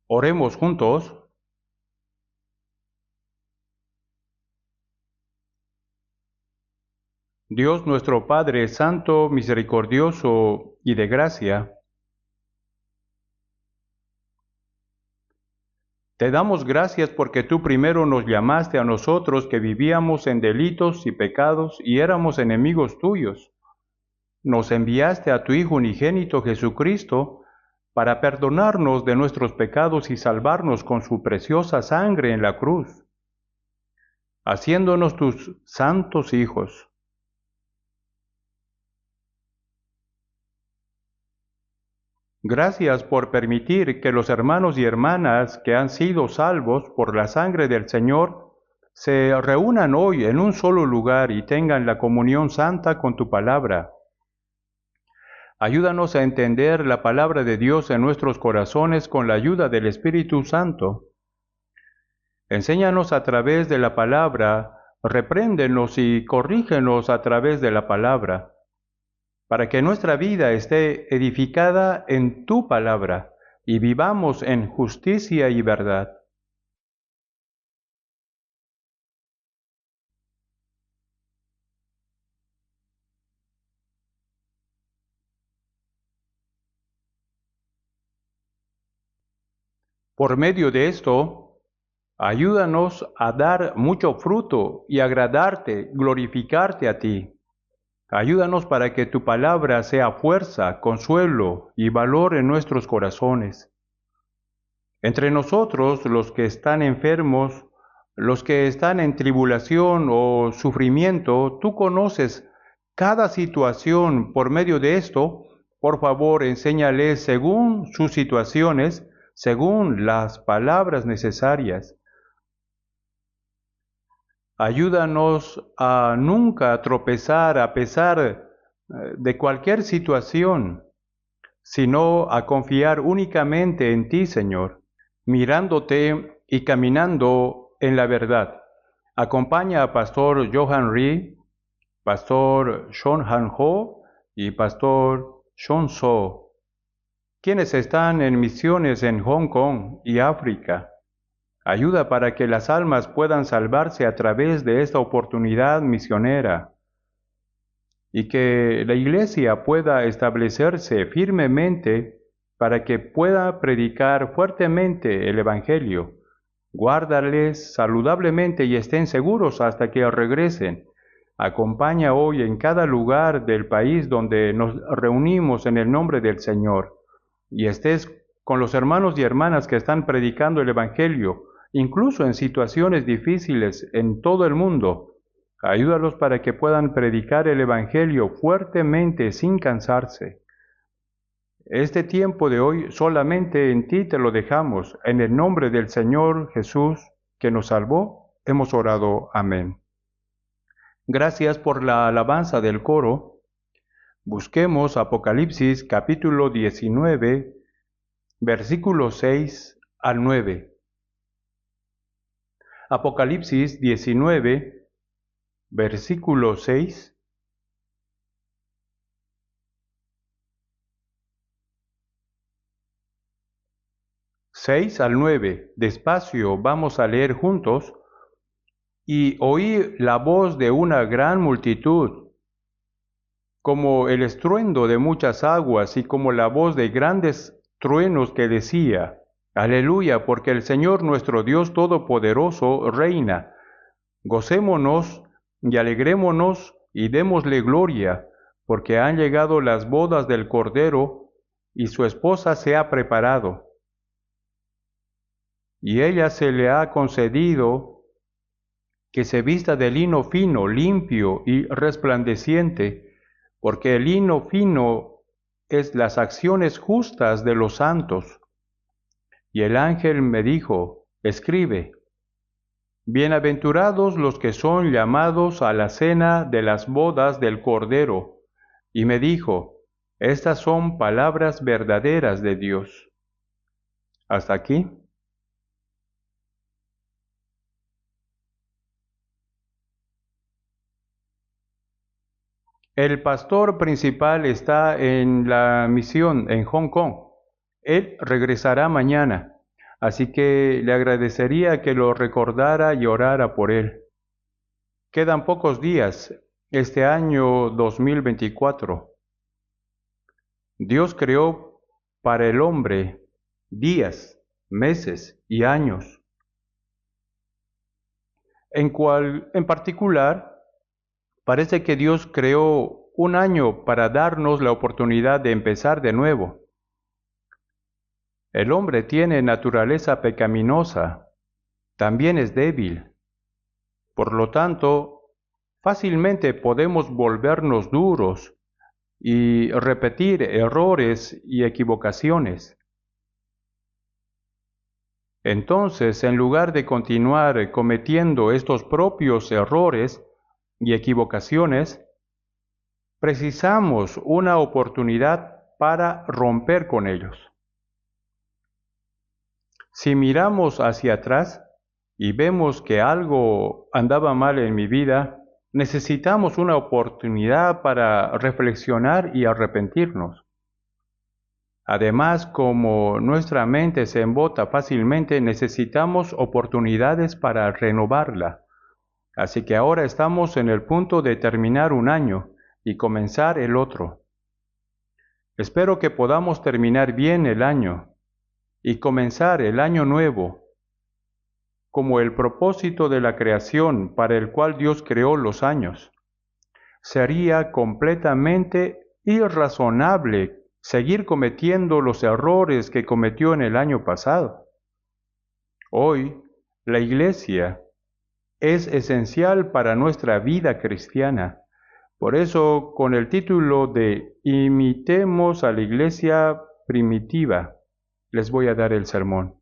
Oremos juntos. Dios nuestro Padre Santo, misericordioso y de gracia, te damos gracias porque tú primero nos llamaste a nosotros que vivíamos en delitos y pecados y éramos enemigos tuyos. Nos enviaste a tu Hijo unigénito Jesucristo para perdonarnos de nuestros pecados y salvarnos con su preciosa sangre en la cruz, haciéndonos tus santos hijos. Gracias por permitir que los hermanos y hermanas que han sido salvos por la sangre del Señor se reúnan hoy en un solo lugar y tengan la comunión santa con tu palabra. Ayúdanos a entender la palabra de Dios en nuestros corazones con la ayuda del Espíritu Santo. Enséñanos a través de la palabra, repréndenos y corrígenos a través de la palabra, para que nuestra vida esté edificada en tu palabra y vivamos en justicia y verdad. Por medio de esto, ayúdanos a dar mucho fruto y agradarte, glorificarte a ti. Ayúdanos para que tu palabra sea fuerza, consuelo y valor en nuestros corazones. Entre nosotros, los que están enfermos, los que están en tribulación o sufrimiento, tú conoces cada situación. Por medio de esto, por favor, enséñales según sus situaciones, según las palabras necesarias. Ayúdanos a nunca tropezar a pesar de cualquier situación, sino a confiar únicamente en ti, Señor, mirándote y caminando en la verdad. Acompaña a Pastor Johan Ri, Pastor Sean Han Ho y Pastor Sean So, quienes están en misiones en Hong Kong y África. Ayuda para que las almas puedan salvarse a través de esta oportunidad misionera y que la iglesia pueda establecerse firmemente para que pueda predicar fuertemente el Evangelio. Guárdales saludablemente y estén seguros hasta que regresen. Acompaña hoy en cada lugar del país donde nos reunimos en el nombre del Señor y estés con los hermanos y hermanas que están predicando el Evangelio, incluso en situaciones difíciles en todo el mundo. Ayúdalos para que puedan predicar el Evangelio fuertemente sin cansarse. Este tiempo de hoy solamente en ti te lo dejamos. En el nombre del Señor Jesús, que nos salvó, hemos orado. Amén. Gracias por la alabanza del coro. Busquemos Apocalipsis capítulo 19, versículos 6 al 9. Apocalipsis 19, versículo 6. Al 9. Despacio vamos a leer juntos. Y oí la voz de una gran multitud, como el estruendo de muchas aguas y como la voz de grandes truenos que decía: Aleluya, porque el Señor nuestro Dios Todopoderoso reina. Gocémonos y alegrémonos y démosle gloria, porque han llegado las bodas del Cordero y su esposa se ha preparado. Y ella se le ha concedido que se vista de lino fino, limpio y resplandeciente, porque el lino fino es las acciones justas de los santos. Y el ángel me dijo: escribe, bienaventurados los que son llamados a la cena de las bodas del Cordero. Y me dijo: estas son palabras verdaderas de Dios. ¿Hasta aquí? El pastor principal está en la misión en Hong Kong. Él regresará mañana. así que le agradecería que lo recordara y orara por él. Quedan pocos días, este año 2024. Dios creó para el hombre días, meses y años. En particular, parece que Dios creó un año para darnos la oportunidad de empezar de nuevo. El hombre tiene naturaleza pecaminosa, también es débil. Por lo tanto, fácilmente podemos volvernos duros y repetir errores y equivocaciones. Entonces, en lugar de continuar cometiendo estos propios errores y equivocaciones, precisamos una oportunidad para romper con ellos. Si miramos hacia atrás y vemos que algo andaba mal en mi vida, necesitamos una oportunidad para reflexionar y arrepentirnos. Además, como nuestra mente se embota fácilmente, necesitamos oportunidades para renovarla. Así que ahora estamos en el punto de terminar un año y comenzar el otro. Espero que podamos terminar bien el año y comenzar el año nuevo, como el propósito de la creación para el cual Dios creó los años. Sería completamente irrazonable seguir cometiendo los errores que cometió en el año pasado. Hoy, la Iglesia es esencial para nuestra vida cristiana. Por eso, con el título de Imitemos a la Iglesia primitiva, les voy a dar el sermón.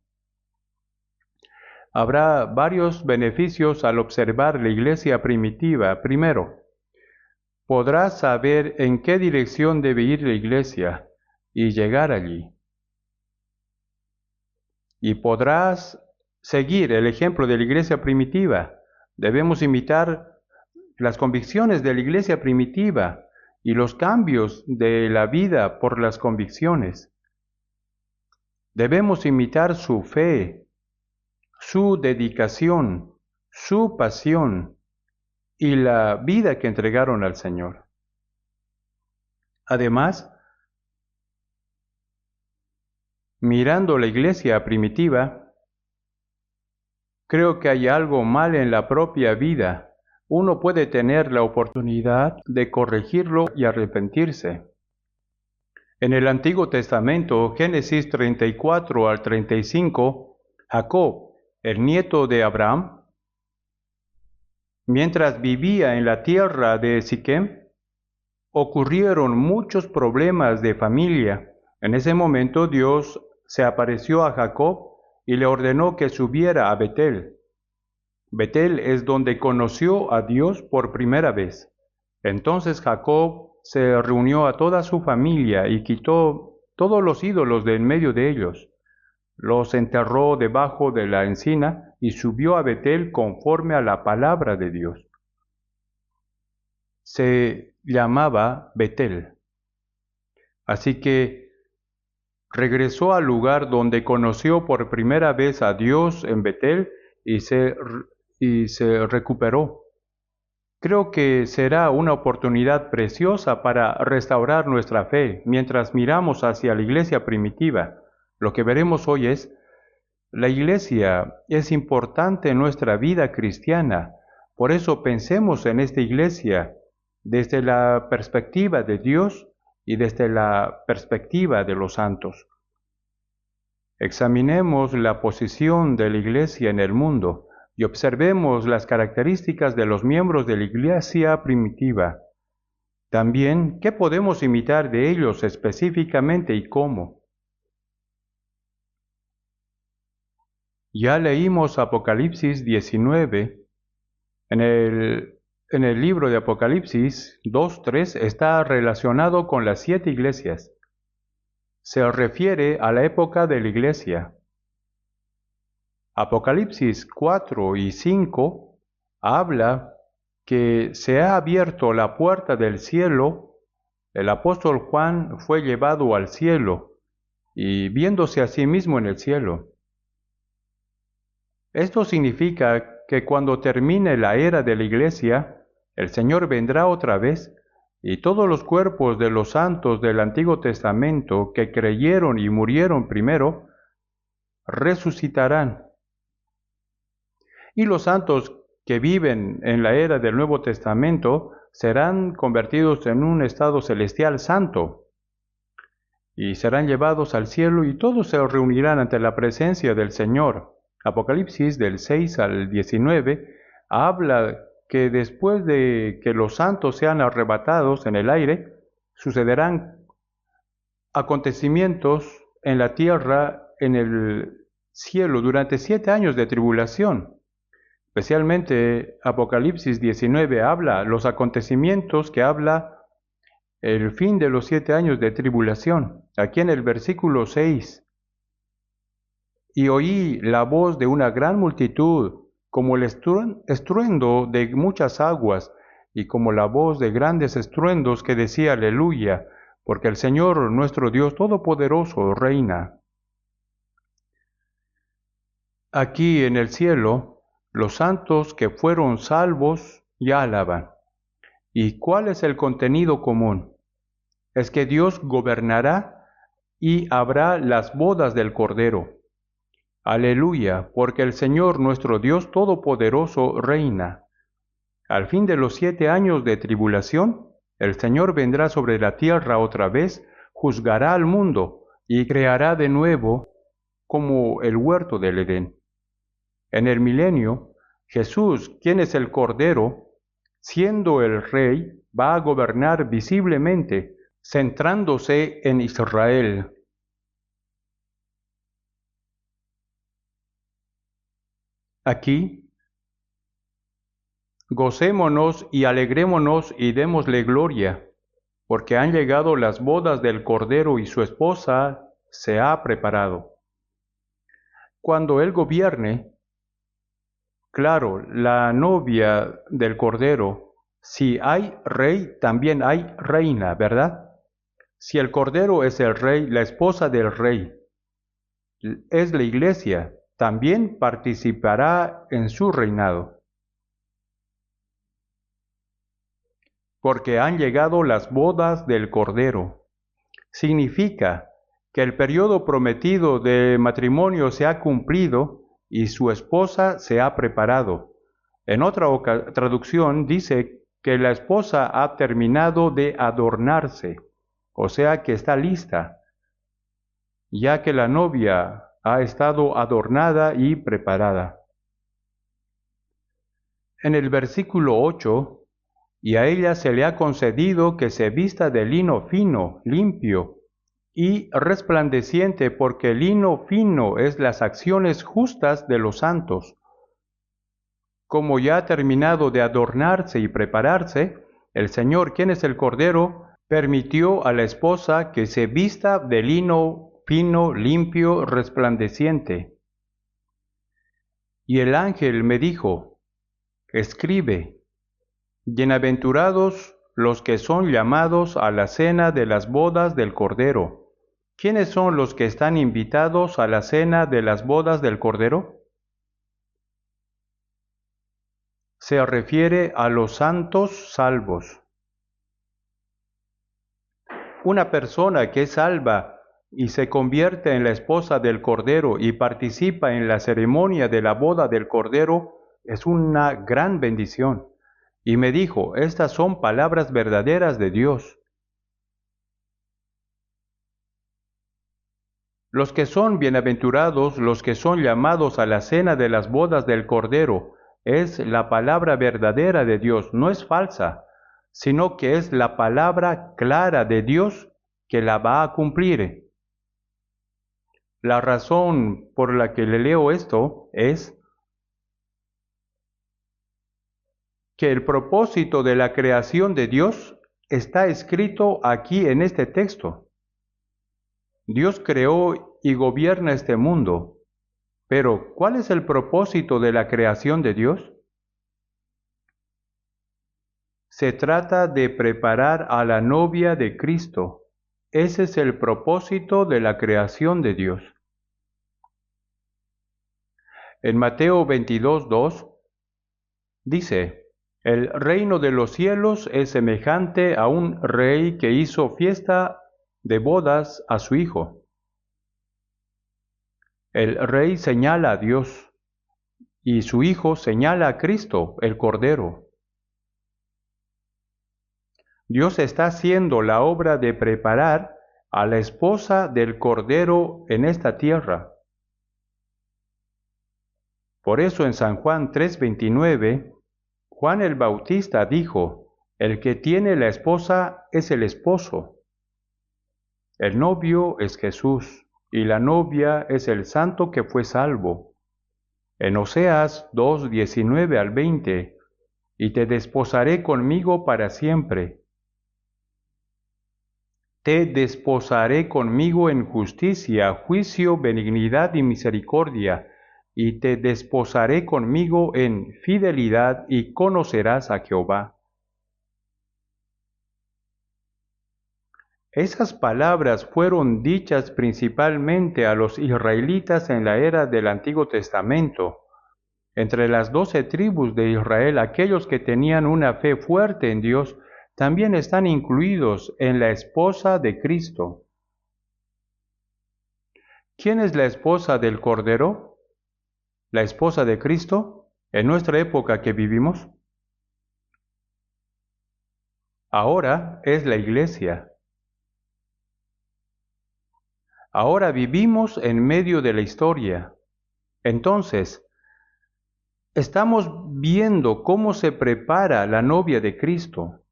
Habrá varios beneficios al observar la iglesia primitiva. Primero, podrás saber en qué dirección debe ir la iglesia y llegar allí. Y podrás seguir el ejemplo de la iglesia primitiva. Debemos imitar las convicciones de la iglesia primitiva y los cambios de la vida por las convicciones. Debemos imitar su fe, su dedicación, su pasión y la vida que entregaron al Señor. Además, mirando la iglesia primitiva, creo que hay algo mal en la propia vida. Uno puede tener la oportunidad de corregirlo y arrepentirse. En el Antiguo Testamento, Génesis 34 al 35, Jacob, el nieto de Abraham, mientras vivía en la tierra de Siquem, ocurrieron muchos problemas de familia. En ese momento Dios se apareció a Jacob y le ordenó que subiera a Betel. Betel es donde conoció a Dios por primera vez. Entonces Jacob se reunió a toda su familia y quitó todos los ídolos de en medio de ellos. Los enterró debajo de la encina y subió a Betel conforme a la palabra de Dios. Se llamaba Betel. Así que regresó al lugar donde conoció por primera vez a Dios en Betel y se recuperó. Creo que será una oportunidad preciosa para restaurar nuestra fe mientras miramos hacia la iglesia primitiva. Lo que veremos hoy es, la iglesia es importante en nuestra vida cristiana. Por eso pensemos en esta iglesia desde la perspectiva de Dios y desde la perspectiva de los santos. Examinemos la posición de la iglesia en el mundo y observemos las características de los miembros de la iglesia primitiva. También, ¿qué podemos imitar de ellos específicamente y cómo? Ya leímos Apocalipsis 19. En el libro de Apocalipsis 2:3 está relacionado con las 7 iglesias. Se refiere a la época de la iglesia. Apocalipsis 4 y 5 habla que se ha abierto la puerta del cielo. El apóstol Juan fue llevado al cielo y viéndose a sí mismo en el cielo. Esto significa que cuando termine la era de la Iglesia, el Señor vendrá otra vez y todos los cuerpos de los santos del Antiguo Testamento que creyeron y murieron primero, resucitarán. Y los santos que viven en la era del Nuevo Testamento serán convertidos en un estado celestial santo y serán llevados al cielo y todos se reunirán ante la presencia del Señor. Apocalipsis del 6 al 19 habla que después de que los santos sean arrebatados en el aire, sucederán acontecimientos en la tierra, en el cielo, durante 7 años de tribulación. Especialmente Apocalipsis 19 habla los acontecimientos que habla el fin de los 7 años de tribulación. Aquí en el versículo 6, y oí la voz de una gran multitud, como el estruendo de muchas aguas, y como la voz de grandes estruendos que decía aleluya, porque el Señor nuestro Dios Todopoderoso reina. Aquí en el cielo, los santos que fueron salvos ya alaban. ¿Y cuál es el contenido común? Es que Dios gobernará y habrá las bodas del Cordero. Aleluya, porque el Señor nuestro Dios Todopoderoso reina. Al fin de los 7 años de tribulación, el Señor vendrá sobre la tierra otra vez, juzgará al mundo y creará de nuevo como el huerto del Edén. En el milenio, Jesús, quien es el Cordero, siendo el Rey, va a gobernar visiblemente, centrándose en Israel. Aquí, gocémonos y alegrémonos y démosle gloria, porque han llegado las bodas del Cordero y su esposa se ha preparado. Cuando Él gobierne, claro, la novia del Cordero, si hay rey, también hay reina, ¿verdad? Si el Cordero es el rey, la esposa del rey es la iglesia, también participará en su reinado. Porque han llegado las bodas del Cordero. Significa que el periodo prometido de matrimonio se ha cumplido y su esposa se ha preparado. En otra traducción dice que la esposa ha terminado de adornarse, o sea que está lista, ya que la novia ha estado adornada y preparada. En el versículo 8, y a ella se le ha concedido que se vista de lino fino, limpio y resplandeciente, porque el lino fino es las acciones justas de los santos. Como ya ha terminado de adornarse y prepararse, el Señor, quien es el Cordero, permitió a la esposa que se vista de lino fino, limpio, resplandeciente. Y el ángel me dijo, escribe, bienaventurados los que son llamados a la cena de las bodas del Cordero. ¿Quiénes son los que están invitados a la cena de las bodas del Cordero? Se refiere a los santos salvos. Una persona que es salva y se convierte en la esposa del Cordero y participa en la ceremonia de la boda del Cordero es una gran bendición. Y me dijo, estas son palabras verdaderas de Dios. Los que son bienaventurados, los que son llamados a la cena de las bodas del Cordero, es la palabra verdadera de Dios, no es falsa, sino que es la palabra clara de Dios que la va a cumplir. La razón por la que le leo esto es que el propósito de la creación de Dios está escrito aquí en este texto. Dios creó y gobierna este mundo, pero ¿cuál es el propósito de la creación de Dios? Se trata de preparar a la novia de Cristo. Ese es el propósito de la creación de Dios. En Mateo 22:2 dice, el reino de los cielos es semejante a un rey que hizo fiesta de bodas a su hijo. El rey señala a Dios y su hijo señala a Cristo, el Cordero. Dios está haciendo la obra de preparar a la esposa del Cordero en esta tierra. Por eso en San Juan 3:29, Juan el Bautista dijo, el que tiene la esposa es el esposo. El novio es Jesús y la novia es el santo que fue salvo. En Oseas 2:19 al 20, y te desposaré conmigo para siempre. Te desposaré conmigo en justicia, juicio, benignidad y misericordia, y te desposaré conmigo en fidelidad, y conocerás a Jehová. Esas palabras fueron dichas principalmente a los israelitas en la era del Antiguo Testamento. Entre las 12 tribus de Israel, aquellos que tenían una fe fuerte en Dios, también están incluidos en la esposa de Cristo. ¿Quién es la esposa del Cordero? ¿La esposa de Cristo en nuestra época que vivimos? Ahora es la iglesia. Ahora vivimos en medio de la historia. Entonces, estamos viendo cómo se prepara la novia de Cristo.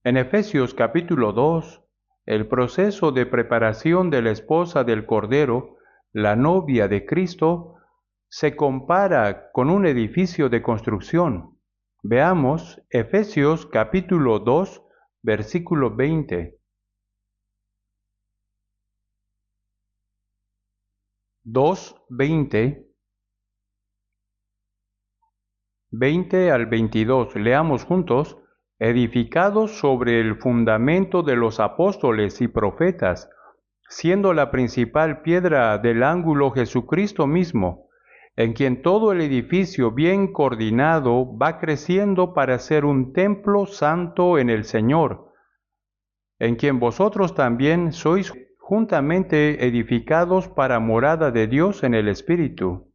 En Efesios capítulo 2, el proceso de preparación de la esposa del Cordero, la novia de Cristo, se compara con un edificio de construcción. Veamos Efesios capítulo 2, versículo 20. 2:20, 20 al 22. Leamos juntos. Edificados sobre el fundamento de los apóstoles y profetas, siendo la principal piedra del ángulo Jesucristo mismo, en quien todo el edificio bien coordinado va creciendo para ser un templo santo en el Señor, en quien vosotros también sois juntamente edificados para morada de Dios en el Espíritu.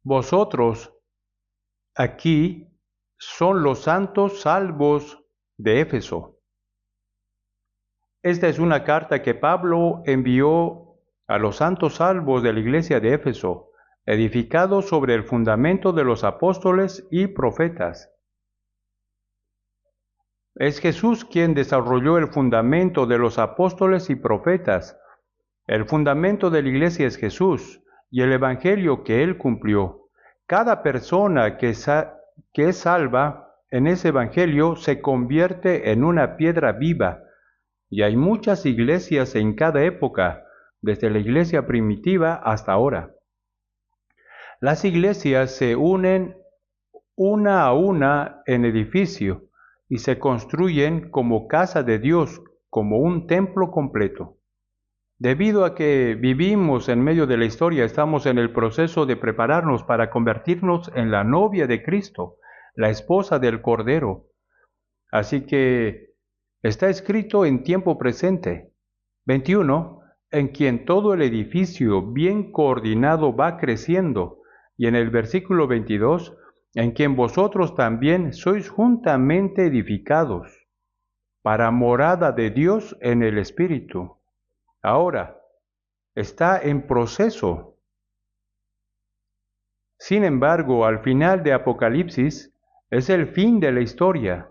Vosotros aquí son los santos salvos de Éfeso. Esta es una carta que Pablo envió a los santos salvos de la iglesia de Éfeso, edificados sobre el fundamento de los apóstoles y profetas. Es Jesús quien desarrolló el fundamento de los apóstoles y profetas. El fundamento de la iglesia es Jesús y el evangelio que él cumplió. Cada persona que es salva en ese evangelio se convierte en una piedra viva. Y hay muchas iglesias en cada época, desde la iglesia primitiva hasta ahora. Las iglesias se unen una a una en edificio y se construyen como casa de Dios, como un templo completo. Debido a que vivimos en medio de la historia, estamos en el proceso de prepararnos para convertirnos en la novia de Cristo, la esposa del Cordero. Así que está escrito en tiempo presente. 21, en quien todo el edificio bien coordinado va creciendo. Y en el versículo 22, en quien vosotros también sois juntamente edificados, para morada de Dios en el Espíritu. Ahora, está en proceso. Sin embargo, al final de Apocalipsis, es el fin de la historia.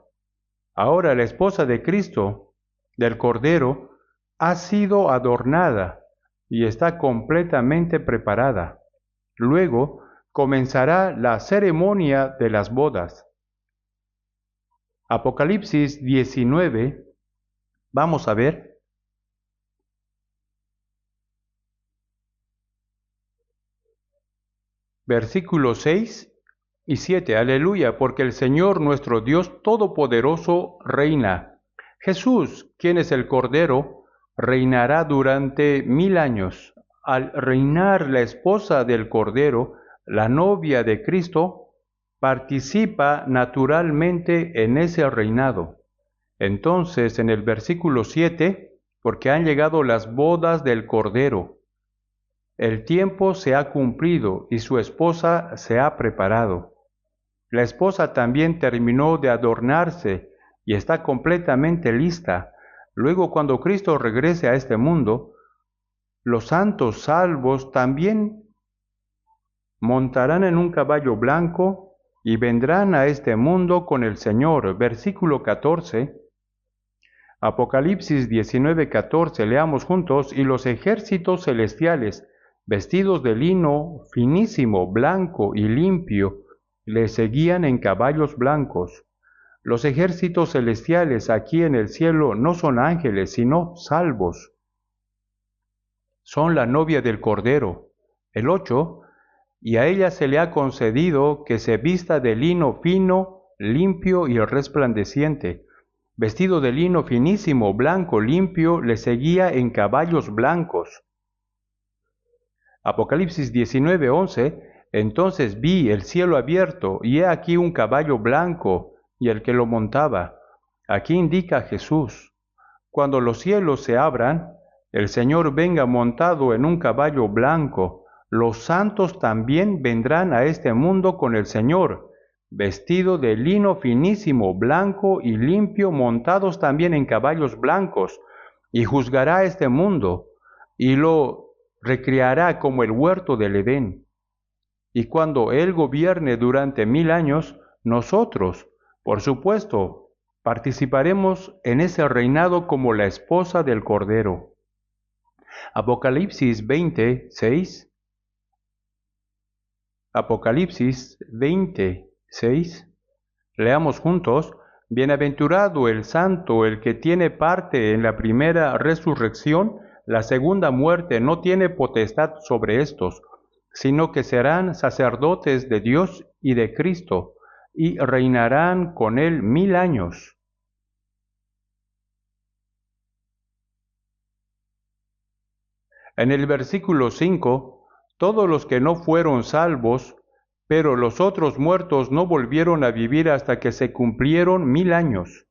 Ahora la esposa de Cristo, del Cordero, ha sido adornada y está completamente preparada. Luego comenzará la ceremonia de las bodas. Apocalipsis 19, vamos a ver. Versículos 6 y 7. Aleluya, porque el Señor nuestro Dios Todopoderoso reina. Jesús, quien es el Cordero, reinará durante 1000 años. Al reinar la esposa del Cordero, la novia de Cristo, participa naturalmente en ese reinado. Entonces, en el versículo 7, porque han llegado las bodas del Cordero, el tiempo se ha cumplido y su esposa se ha preparado. La esposa también terminó de adornarse y está completamente lista. Luego, cuando Cristo regrese a este mundo, los santos salvos también montarán en un caballo blanco y vendrán a este mundo con el Señor. Versículo 14. Apocalipsis 19:14, leamos juntos, y los ejércitos celestiales, vestidos de lino finísimo, blanco y limpio, le seguían en caballos blancos. Los ejércitos celestiales aquí en el cielo no son ángeles, sino salvos. Son la novia del Cordero. El 8, y a ella se le ha concedido que se vista de lino fino, limpio y resplandeciente. Vestido de lino finísimo, blanco, limpio, le seguía en caballos blancos. Apocalipsis 19:11, entonces vi el cielo abierto, y he aquí un caballo blanco, y el que lo montaba. Aquí indica a Jesús. Cuando los cielos se abran, el Señor venga montado en un caballo blanco. Los santos también vendrán a este mundo con el Señor, vestido de lino finísimo, blanco y limpio, montados también en caballos blancos, y juzgará este mundo, y lo recreará como el huerto del Edén. Y cuando Él gobierne durante 1000 años, nosotros, por supuesto, participaremos en ese reinado como la esposa del Cordero. Apocalipsis 20:6. Apocalipsis 20:6. Leamos juntos. Bienaventurado el santo, el que tiene parte en la primera resurrección. La segunda muerte no tiene potestad sobre estos, sino que serán sacerdotes de Dios y de Cristo, y reinarán con él 1000 años. En el versículo 5, todos los que no fueron salvos, pero los otros muertos no volvieron a vivir hasta que se cumplieron 1000 años.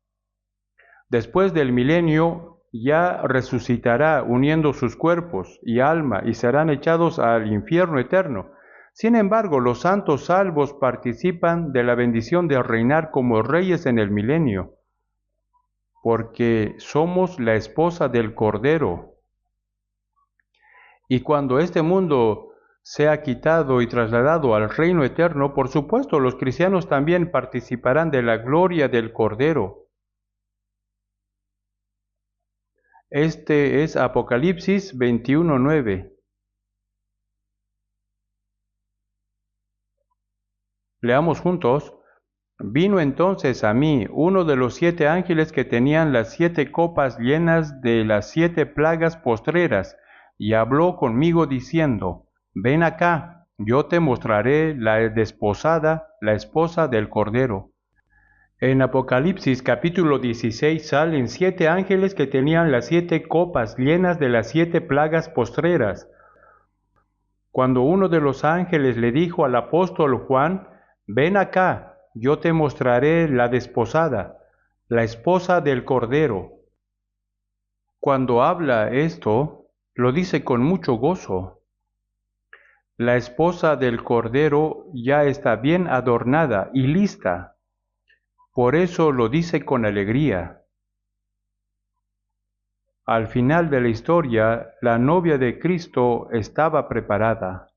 Después del milenio ya resucitará uniendo sus cuerpos y alma y serán echados al infierno eterno. Sin embargo, los santos salvos participan de la bendición de reinar como reyes en el milenio, porque somos la esposa del Cordero. Y cuando este mundo sea quitado y trasladado al reino eterno, por supuesto, los cristianos también participarán de la gloria del Cordero. Este es Apocalipsis 21:9. Leamos juntos. Vino entonces a mí uno de los 7 ángeles que tenían las 7 copas llenas de las 7 plagas postreras, y habló conmigo diciendo, ven acá, yo te mostraré la desposada, la esposa del Cordero. En Apocalipsis capítulo 16 salen 7 ángeles que tenían las 7 copas llenas de las 7 plagas postreras. Cuando uno de los ángeles le dijo al apóstol Juan, ven acá, yo te mostraré la desposada, la esposa del Cordero. Cuando habla esto, lo dice con mucho gozo. La esposa del Cordero ya está bien adornada y lista. Por eso lo dice con alegría. Al final de la historia, la novia de Cristo estaba preparada.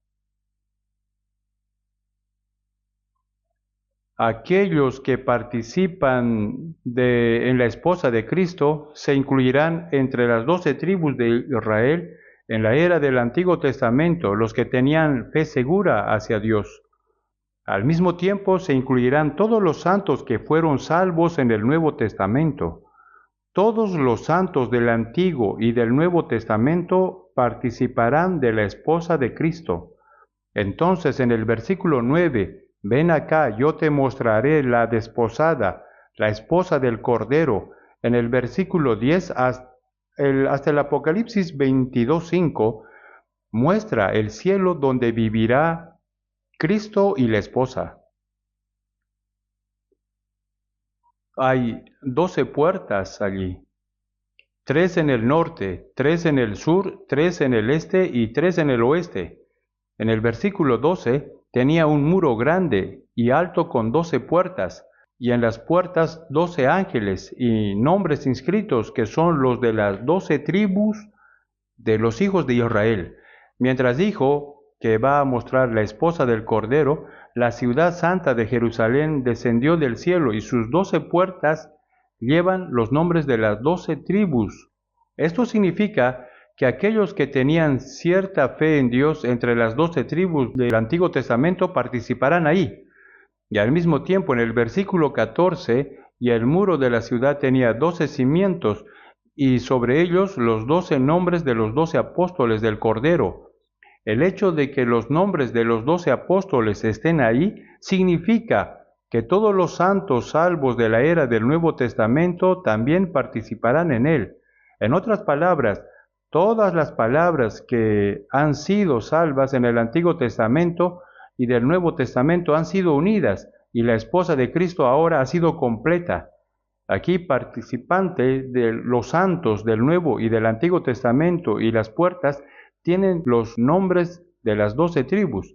Aquellos que participan en la esposa de Cristo se incluirán entre las 12 tribus de Israel en la era del Antiguo Testamento, los que tenían fe segura hacia Dios. Al mismo tiempo se incluirán todos los santos que fueron salvos en el Nuevo Testamento. Todos los santos del Antiguo y del Nuevo Testamento participarán de la esposa de Cristo. Entonces en el versículo 9, ven acá, yo te mostraré la desposada, la esposa del Cordero. en el versículo 10 hasta el Apocalipsis 22:5, muestra el cielo donde vivirá Cristo y la esposa. Hay 12 puertas allí, 3 en el norte, 3 en el sur, 3 en el este y 3 en el oeste. En el versículo 12 tenía un muro grande y alto con 12 puertas, y en las puertas 12 ángeles y nombres inscritos que son los de las 12 tribus de los hijos de Israel. Mientras dijo que va a mostrar la esposa del Cordero, la ciudad santa de Jerusalén descendió del cielo y sus 12 puertas llevan los nombres de las 12 tribus. Esto significa que aquellos que tenían cierta fe en Dios entre las 12 tribus del Antiguo Testamento participarán ahí. Y al mismo tiempo en el versículo 14, y el muro de la ciudad tenía 12 cimientos, y sobre ellos los 12 nombres de los 12 apóstoles del Cordero. El hecho de que los nombres de los 12 apóstoles estén ahí significa que todos los santos salvos de la era del Nuevo Testamento también participarán en él. En otras palabras, todas las palabras que han sido salvas en el Antiguo Testamento y del Nuevo Testamento han sido unidas, y la esposa de Cristo ahora ha sido completa. Aquí participante de los santos del Nuevo y del Antiguo Testamento y las puertas tienen los nombres de las 12 tribus.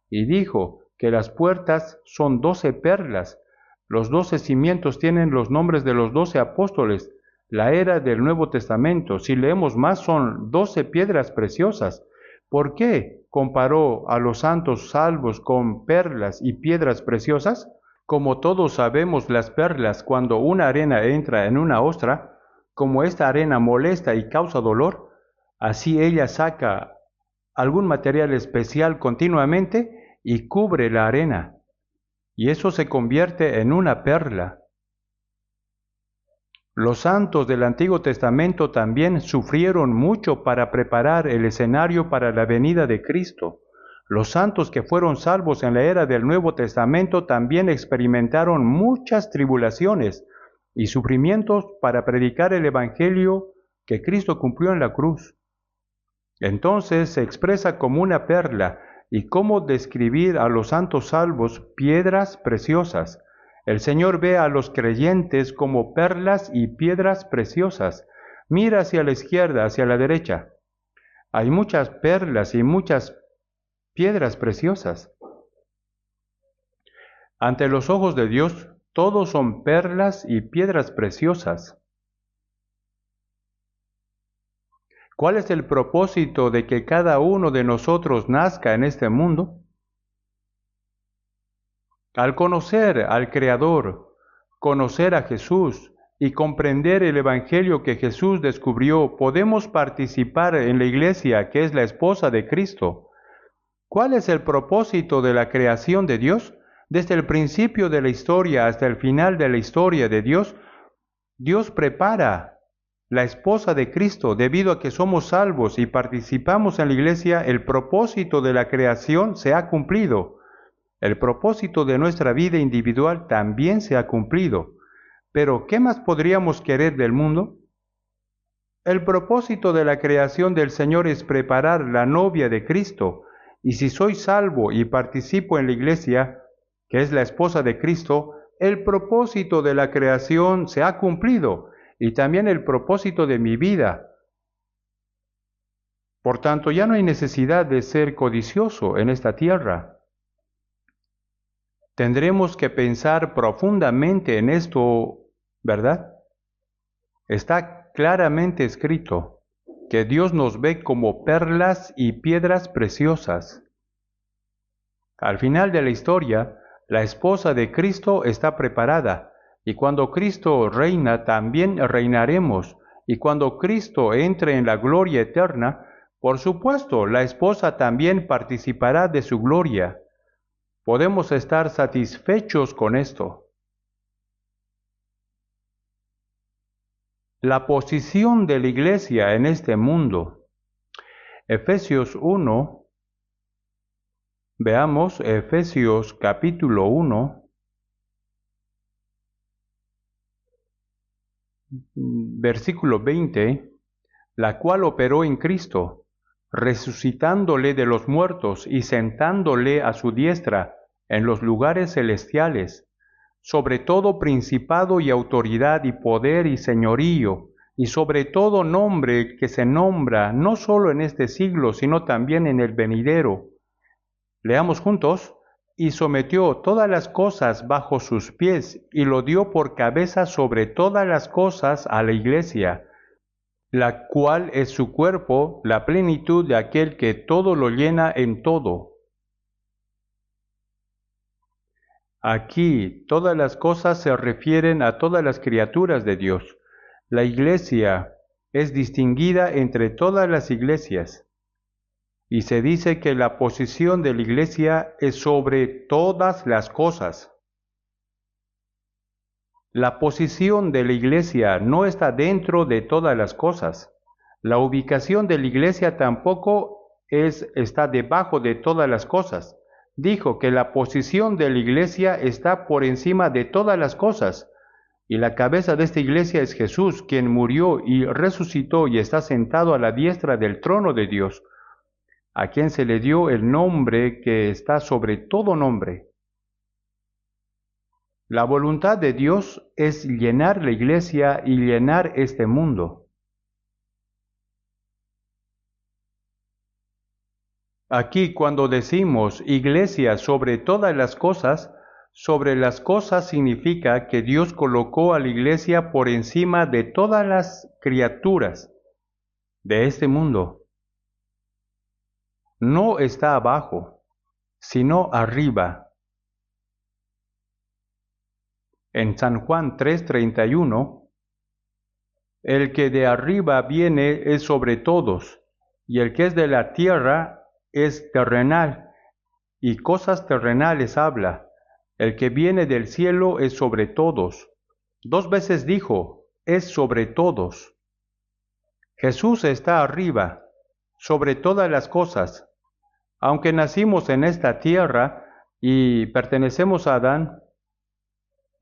Y dijo que las puertas son 12 perlas. Los 12 cimientos tienen los nombres de los 12 apóstoles. La era del Nuevo Testamento, si leemos más, son 12 piedras preciosas. ¿Por qué comparó a los santos salvos con perlas y piedras preciosas? Como todos sabemos, las perlas, cuando una arena entra en una ostra, como esta arena molesta y causa dolor, así ella saca algún material especial continuamente y cubre la arena, y eso se convierte en una perla. Los santos del Antiguo Testamento también sufrieron mucho para preparar el escenario para la venida de Cristo. Los santos que fueron salvos en la era del Nuevo Testamento también experimentaron muchas tribulaciones y sufrimientos para predicar el Evangelio que Cristo cumplió en la cruz. Entonces se expresa como una perla, y cómo describir a los santos salvos piedras preciosas. El Señor ve a los creyentes como perlas y piedras preciosas. Mira hacia la izquierda, hacia la derecha. Hay muchas perlas y muchas piedras preciosas. Ante los ojos de Dios, todos son perlas y piedras preciosas. ¿Cuál es el propósito de que cada uno de nosotros nazca en este mundo? Al conocer al Creador, conocer a Jesús y comprender el Evangelio que Jesús descubrió, podemos participar en la iglesia que es la esposa de Cristo. ¿Cuál es el propósito de la creación de Dios? Desde el principio de la historia hasta el final de la historia de Dios, Dios prepara la esposa de Cristo. Debido a que somos salvos y participamos en la iglesia, el propósito de la creación se ha cumplido. El propósito de nuestra vida individual también se ha cumplido. Pero, ¿qué más podríamos querer del mundo? El propósito de la creación del Señor es preparar la novia de Cristo. Y si soy salvo y participo en la iglesia, que es la esposa de Cristo, el propósito de la creación se ha cumplido, y también el propósito de mi vida. Por tanto, ya no hay necesidad de ser codicioso en esta tierra. Tendremos que pensar profundamente en esto, ¿verdad? Está claramente escrito que Dios nos ve como perlas y piedras preciosas. Al final de la historia, la esposa de Cristo está preparada, y cuando Cristo reina, también reinaremos, y cuando Cristo entre en la gloria eterna, por supuesto, la esposa también participará de su gloria. Podemos estar satisfechos con esto. La posición de la iglesia en este mundo. Efesios 1, veamos Efesios capítulo 1. versículo 20, la cual operó en Cristo, resucitándole de los muertos y sentándole a su diestra en los lugares celestiales, sobre todo principado y autoridad y poder y señorío, y sobre todo nombre que se nombra no solo en este siglo, sino también en el venidero. Leamos juntos. Y sometió todas las cosas bajo sus pies, y lo dio por cabeza sobre todas las cosas a la Iglesia, la cual es su cuerpo, la plenitud de aquel que todo lo llena en todo. Aquí todas las cosas se refieren a todas las criaturas de Dios. La Iglesia es distinguida entre todas las iglesias. Y se dice que la posición de la Iglesia es sobre todas las cosas. La posición de la Iglesia no está dentro de todas las cosas. La ubicación de la Iglesia tampoco está debajo de todas las cosas. Dijo que la posición de la Iglesia está por encima de todas las cosas. Y la cabeza de esta Iglesia es Jesús, quien murió y resucitó y está sentado a la diestra del trono de Dios, a quien se le dio el nombre que está sobre todo nombre. La voluntad de Dios es llenar la Iglesia y llenar este mundo. Aquí cuando decimos Iglesia sobre todas las cosas, sobre las cosas significa que Dios colocó a la Iglesia por encima de todas las criaturas de este mundo. No está abajo, sino arriba. En San Juan 3:31, el que de arriba viene es sobre todos, y el que es de la tierra es terrenal, y cosas terrenales habla. El que viene del cielo es sobre todos. 2 veces dijo, es sobre todos. Jesús está arriba, sobre todas las cosas. Aunque nacimos en esta tierra y pertenecemos a Adán,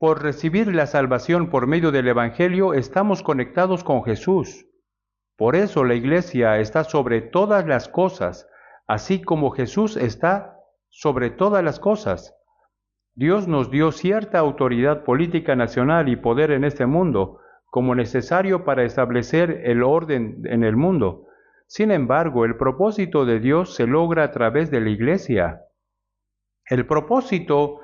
por recibir la salvación por medio del Evangelio estamos conectados con Jesús. Por eso la Iglesia está sobre todas las cosas, así como Jesús está sobre todas las cosas. Dios nos dio cierta autoridad política nacional y poder en este mundo, como necesario para establecer el orden en el mundo. Sin embargo, el propósito de Dios se logra a través de la Iglesia. El propósito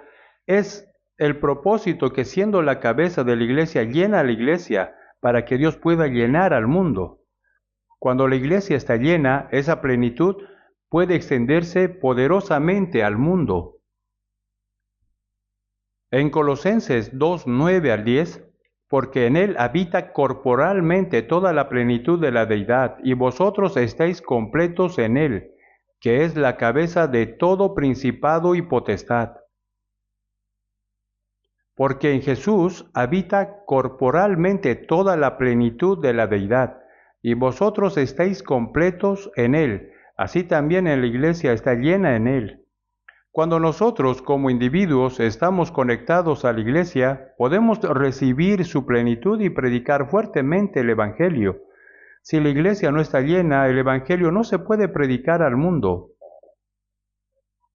es el propósito que siendo la cabeza de la Iglesia llena a la Iglesia para que Dios pueda llenar al mundo. Cuando la Iglesia está llena, esa plenitud puede extenderse poderosamente al mundo. En Colosenses 2:9-10, porque en él habita corporalmente toda la plenitud de la deidad, y vosotros estáis completos en él, que es la cabeza de todo principado y potestad. Porque en Jesús habita corporalmente toda la plenitud de la deidad, y vosotros estáis completos en él, así también en la Iglesia está llena en él. Cuando nosotros como individuos estamos conectados a la Iglesia, podemos recibir su plenitud y predicar fuertemente el Evangelio. Si la Iglesia no está llena, el Evangelio no se puede predicar al mundo.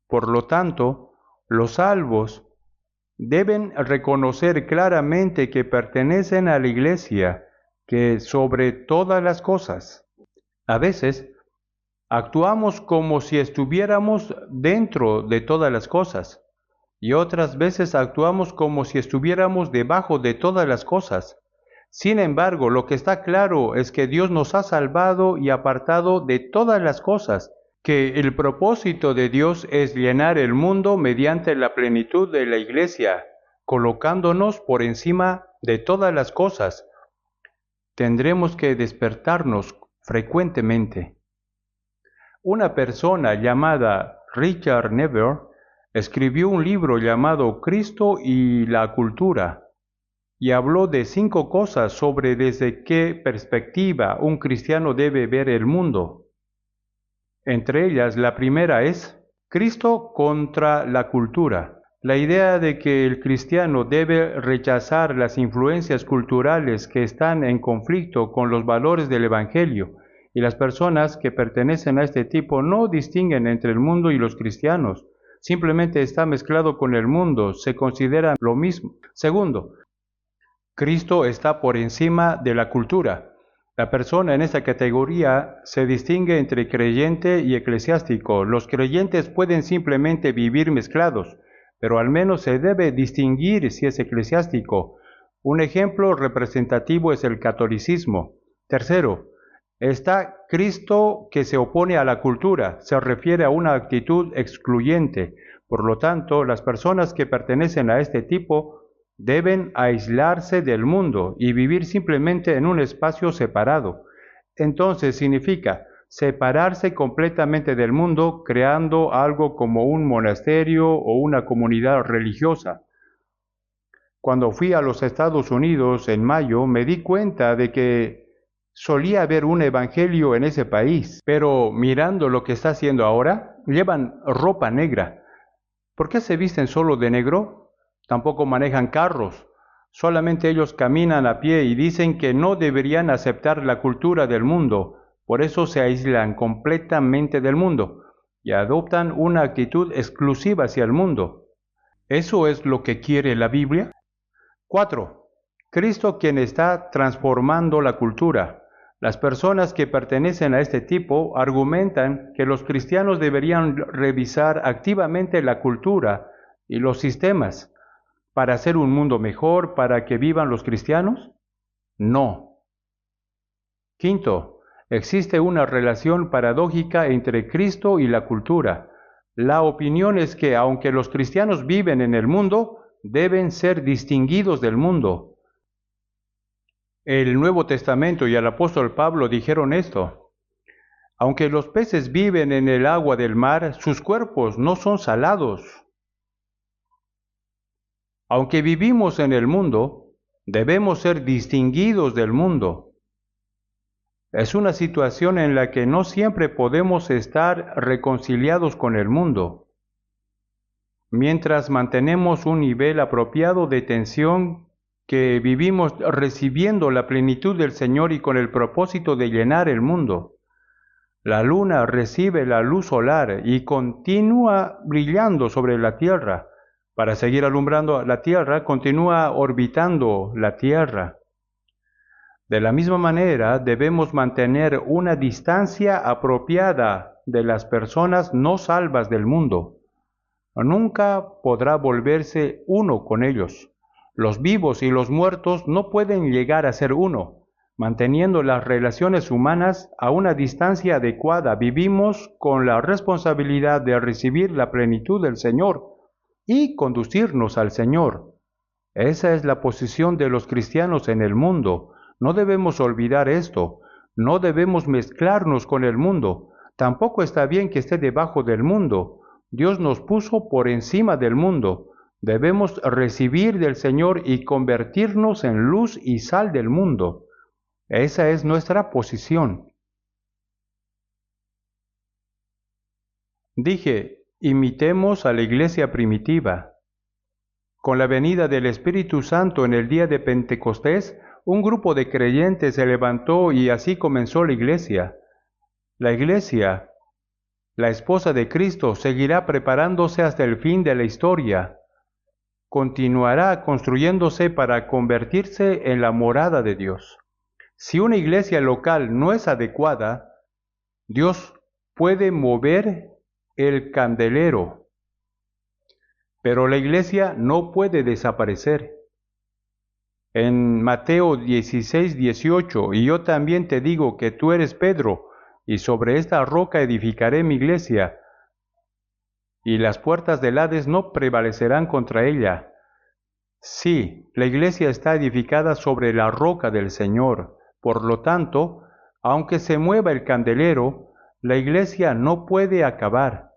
Por lo tanto, los salvos deben reconocer claramente que pertenecen a la Iglesia, que sobre todas las cosas. A veces, actuamos como si estuviéramos dentro de todas las cosas, y otras veces actuamos como si estuviéramos debajo de todas las cosas. Sin embargo, lo que está claro es que Dios nos ha salvado y apartado de todas las cosas, que el propósito de Dios es llenar el mundo mediante la plenitud de la Iglesia, colocándonos por encima de todas las cosas. Tendremos que despertarnos frecuentemente. Una persona llamada Richard Neville escribió un libro llamado Cristo y la cultura y habló de 5 cosas sobre desde qué perspectiva un cristiano debe ver el mundo. Entre ellas, la primera es Cristo contra la cultura. La idea de que el cristiano debe rechazar las influencias culturales que están en conflicto con los valores del Evangelio, y las personas que pertenecen a este tipo no distinguen entre el mundo y los cristianos, simplemente está mezclado con el mundo, se consideran lo mismo. Segundo, Cristo está por encima de la cultura. La persona en esta categoría se distingue entre creyente y eclesiástico. Los creyentes pueden simplemente vivir mezclados, pero al menos se debe distinguir si es eclesiástico. Un ejemplo representativo es el catolicismo. Tercero, está Cristo que se opone a la cultura, se refiere a una actitud excluyente. Por lo tanto, las personas que pertenecen a este tipo deben aislarse del mundo y vivir simplemente en un espacio separado. Entonces significa separarse completamente del mundo, creando algo como un monasterio o una comunidad religiosa. Cuando fui a los Estados Unidos en mayo, me di cuenta de que solía haber un evangelio en ese país, pero mirando lo que está haciendo ahora, llevan ropa negra. ¿Por qué se visten solo de negro? Tampoco manejan carros, solamente ellos caminan a pie y dicen que no deberían aceptar la cultura del mundo, por eso se aíslan completamente del mundo y adoptan una actitud exclusiva hacia el mundo. ¿Eso es lo que quiere la Biblia? 4. Cristo quien está transformando la cultura. Las personas que pertenecen a este tipo argumentan que los cristianos deberían revisar activamente la cultura y los sistemas para hacer un mundo mejor, para que vivan los cristianos. No. Quinto, existe una relación paradójica entre Cristo y la cultura. La opinión es que aunque los cristianos viven en el mundo, deben ser distinguidos del mundo. El Nuevo Testamento y el apóstol Pablo dijeron esto: aunque los peces viven en el agua del mar, sus cuerpos no son salados. Aunque vivimos en el mundo, debemos ser distinguidos del mundo. Es una situación en la que no siempre podemos estar reconciliados con el mundo. Mientras mantenemos un nivel apropiado de tensión, que vivimos recibiendo la plenitud del Señor y con el propósito de llenar el mundo. La luna recibe la luz solar y continúa brillando sobre la tierra. Para seguir alumbrando la tierra, continúa orbitando la tierra. De la misma manera, debemos mantener una distancia apropiada de las personas no salvas del mundo. Nunca podrá volverse uno con ellos. Los vivos y los muertos no pueden llegar a ser uno. Manteniendo las relaciones humanas a una distancia adecuada, vivimos con la responsabilidad de recibir la plenitud del Señor y conducirnos al Señor. Esa es la posición de los cristianos en el mundo. No debemos olvidar esto. No debemos mezclarnos con el mundo. Tampoco está bien que esté debajo del mundo. Dios nos puso por encima del mundo. Debemos recibir del Señor y convertirnos en luz y sal del mundo. Esa es nuestra posición. Dije, imitemos a la iglesia primitiva. Con la venida del Espíritu Santo en el día de Pentecostés, un grupo de creyentes se levantó y así comenzó la iglesia. La iglesia, la esposa de Cristo, seguirá preparándose hasta el fin de la historia. Continuará construyéndose para convertirse en la morada de Dios. Si una iglesia local no es adecuada, Dios puede mover el candelero, pero la iglesia no puede desaparecer. En Mateo 16:18, y yo también te digo que tú eres Pedro, y sobre esta roca edificaré mi iglesia, y las puertas del Hades no prevalecerán contra ella. Sí, la iglesia está edificada sobre la roca del Señor. Por lo tanto, aunque se mueva el candelero, la iglesia no puede acabar.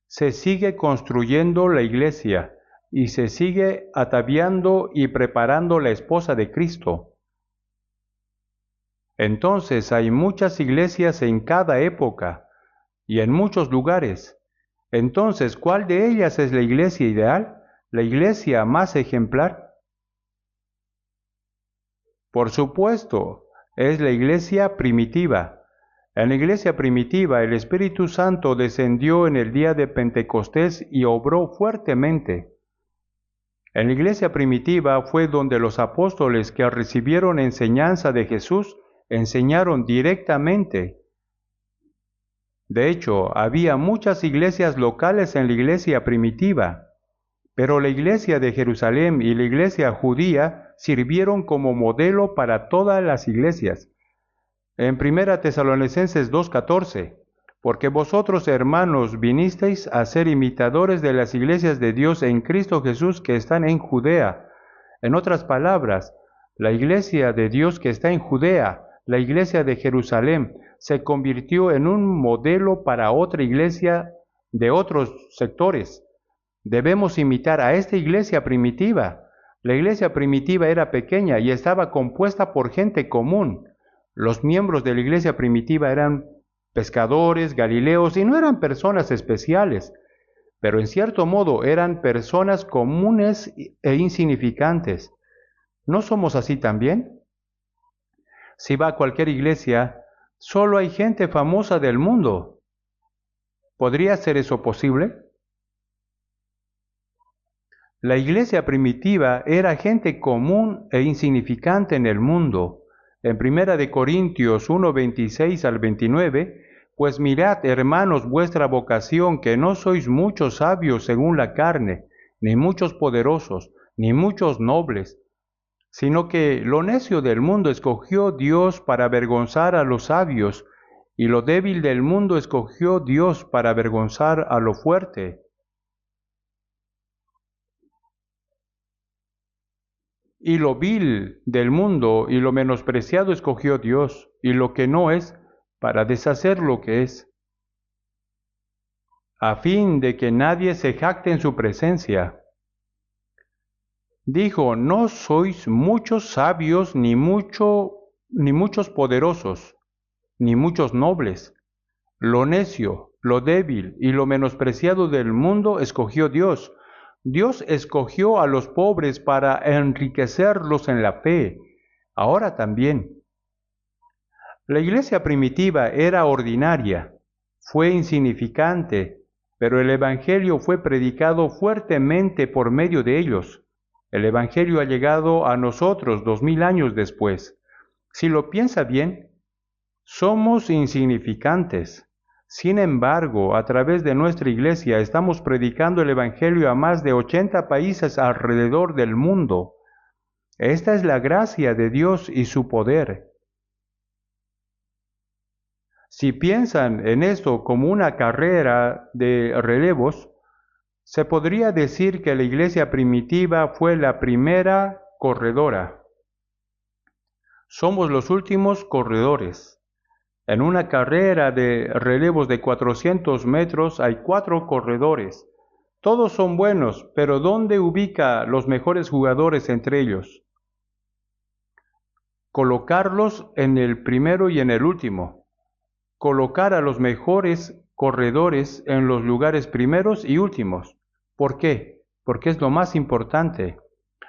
Se sigue construyendo la iglesia y se sigue ataviando y preparando la esposa de Cristo. Entonces hay muchas iglesias en cada época y en muchos lugares. Entonces, ¿cuál de ellas es la iglesia ideal? ¿La iglesia más ejemplar? Por supuesto, es la iglesia primitiva. En la iglesia primitiva, el Espíritu Santo descendió en el día de Pentecostés y obró fuertemente. En la iglesia primitiva fue donde los apóstoles que recibieron enseñanza de Jesús enseñaron directamente. De hecho, había muchas iglesias locales en la iglesia primitiva, pero la iglesia de Jerusalén y la iglesia judía sirvieron como modelo para todas las iglesias. En 1 Tesalonicenses 2:14, porque vosotros, hermanos, vinisteis a ser imitadores de las iglesias de Dios en Cristo Jesús que están en Judea. En otras palabras, la iglesia de Dios que está en Judea, la iglesia de Jerusalén, se convirtió en un modelo para otra iglesia de otros sectores. Debemos imitar a esta iglesia primitiva. La iglesia primitiva era pequeña y estaba compuesta por gente común. Los miembros de la iglesia primitiva eran pescadores, galileos, y no eran personas especiales, pero en cierto modo eran personas comunes e insignificantes. ¿No somos así también? Si va a cualquier iglesia, solo hay gente famosa del mundo. ¿Podría ser eso posible? La iglesia primitiva era gente común e insignificante en el mundo. En 1 de Corintios 1:26 al 29, pues mirad, hermanos, vuestra vocación, que no sois muchos sabios según la carne, ni muchos poderosos, ni muchos nobles, sino que lo necio del mundo escogió Dios para avergonzar a los sabios, y lo débil del mundo escogió Dios para avergonzar a lo fuerte. Y lo vil del mundo y lo menospreciado escogió Dios, y lo que no es, para deshacer lo que es, a fin de que nadie se jacte en su presencia. Dijo, no sois muchos sabios, ni muchos poderosos, ni muchos nobles. Lo necio, lo débil y lo menospreciado del mundo escogió Dios. Dios escogió a los pobres para enriquecerlos en la fe. Ahora también. La iglesia primitiva era ordinaria, fue insignificante, pero el Evangelio fue predicado fuertemente por medio de ellos. El Evangelio ha llegado a nosotros 2000 años después. Si lo piensa bien, somos insignificantes. Sin embargo, a través de nuestra iglesia estamos predicando el Evangelio a más de 80 países alrededor del mundo. Esta es la gracia de Dios y su poder. Si piensan en esto como una carrera de relevos, se podría decir que la iglesia primitiva fue la primera corredora. Somos los últimos corredores. En una carrera de relevos de 400 metros hay 4 corredores. Todos son buenos, pero ¿dónde ubica los mejores jugadores entre ellos? Colocarlos en el primero y en el último. Colocar a los mejores corredores en los lugares primeros y últimos. ¿Por qué? Porque es lo más importante.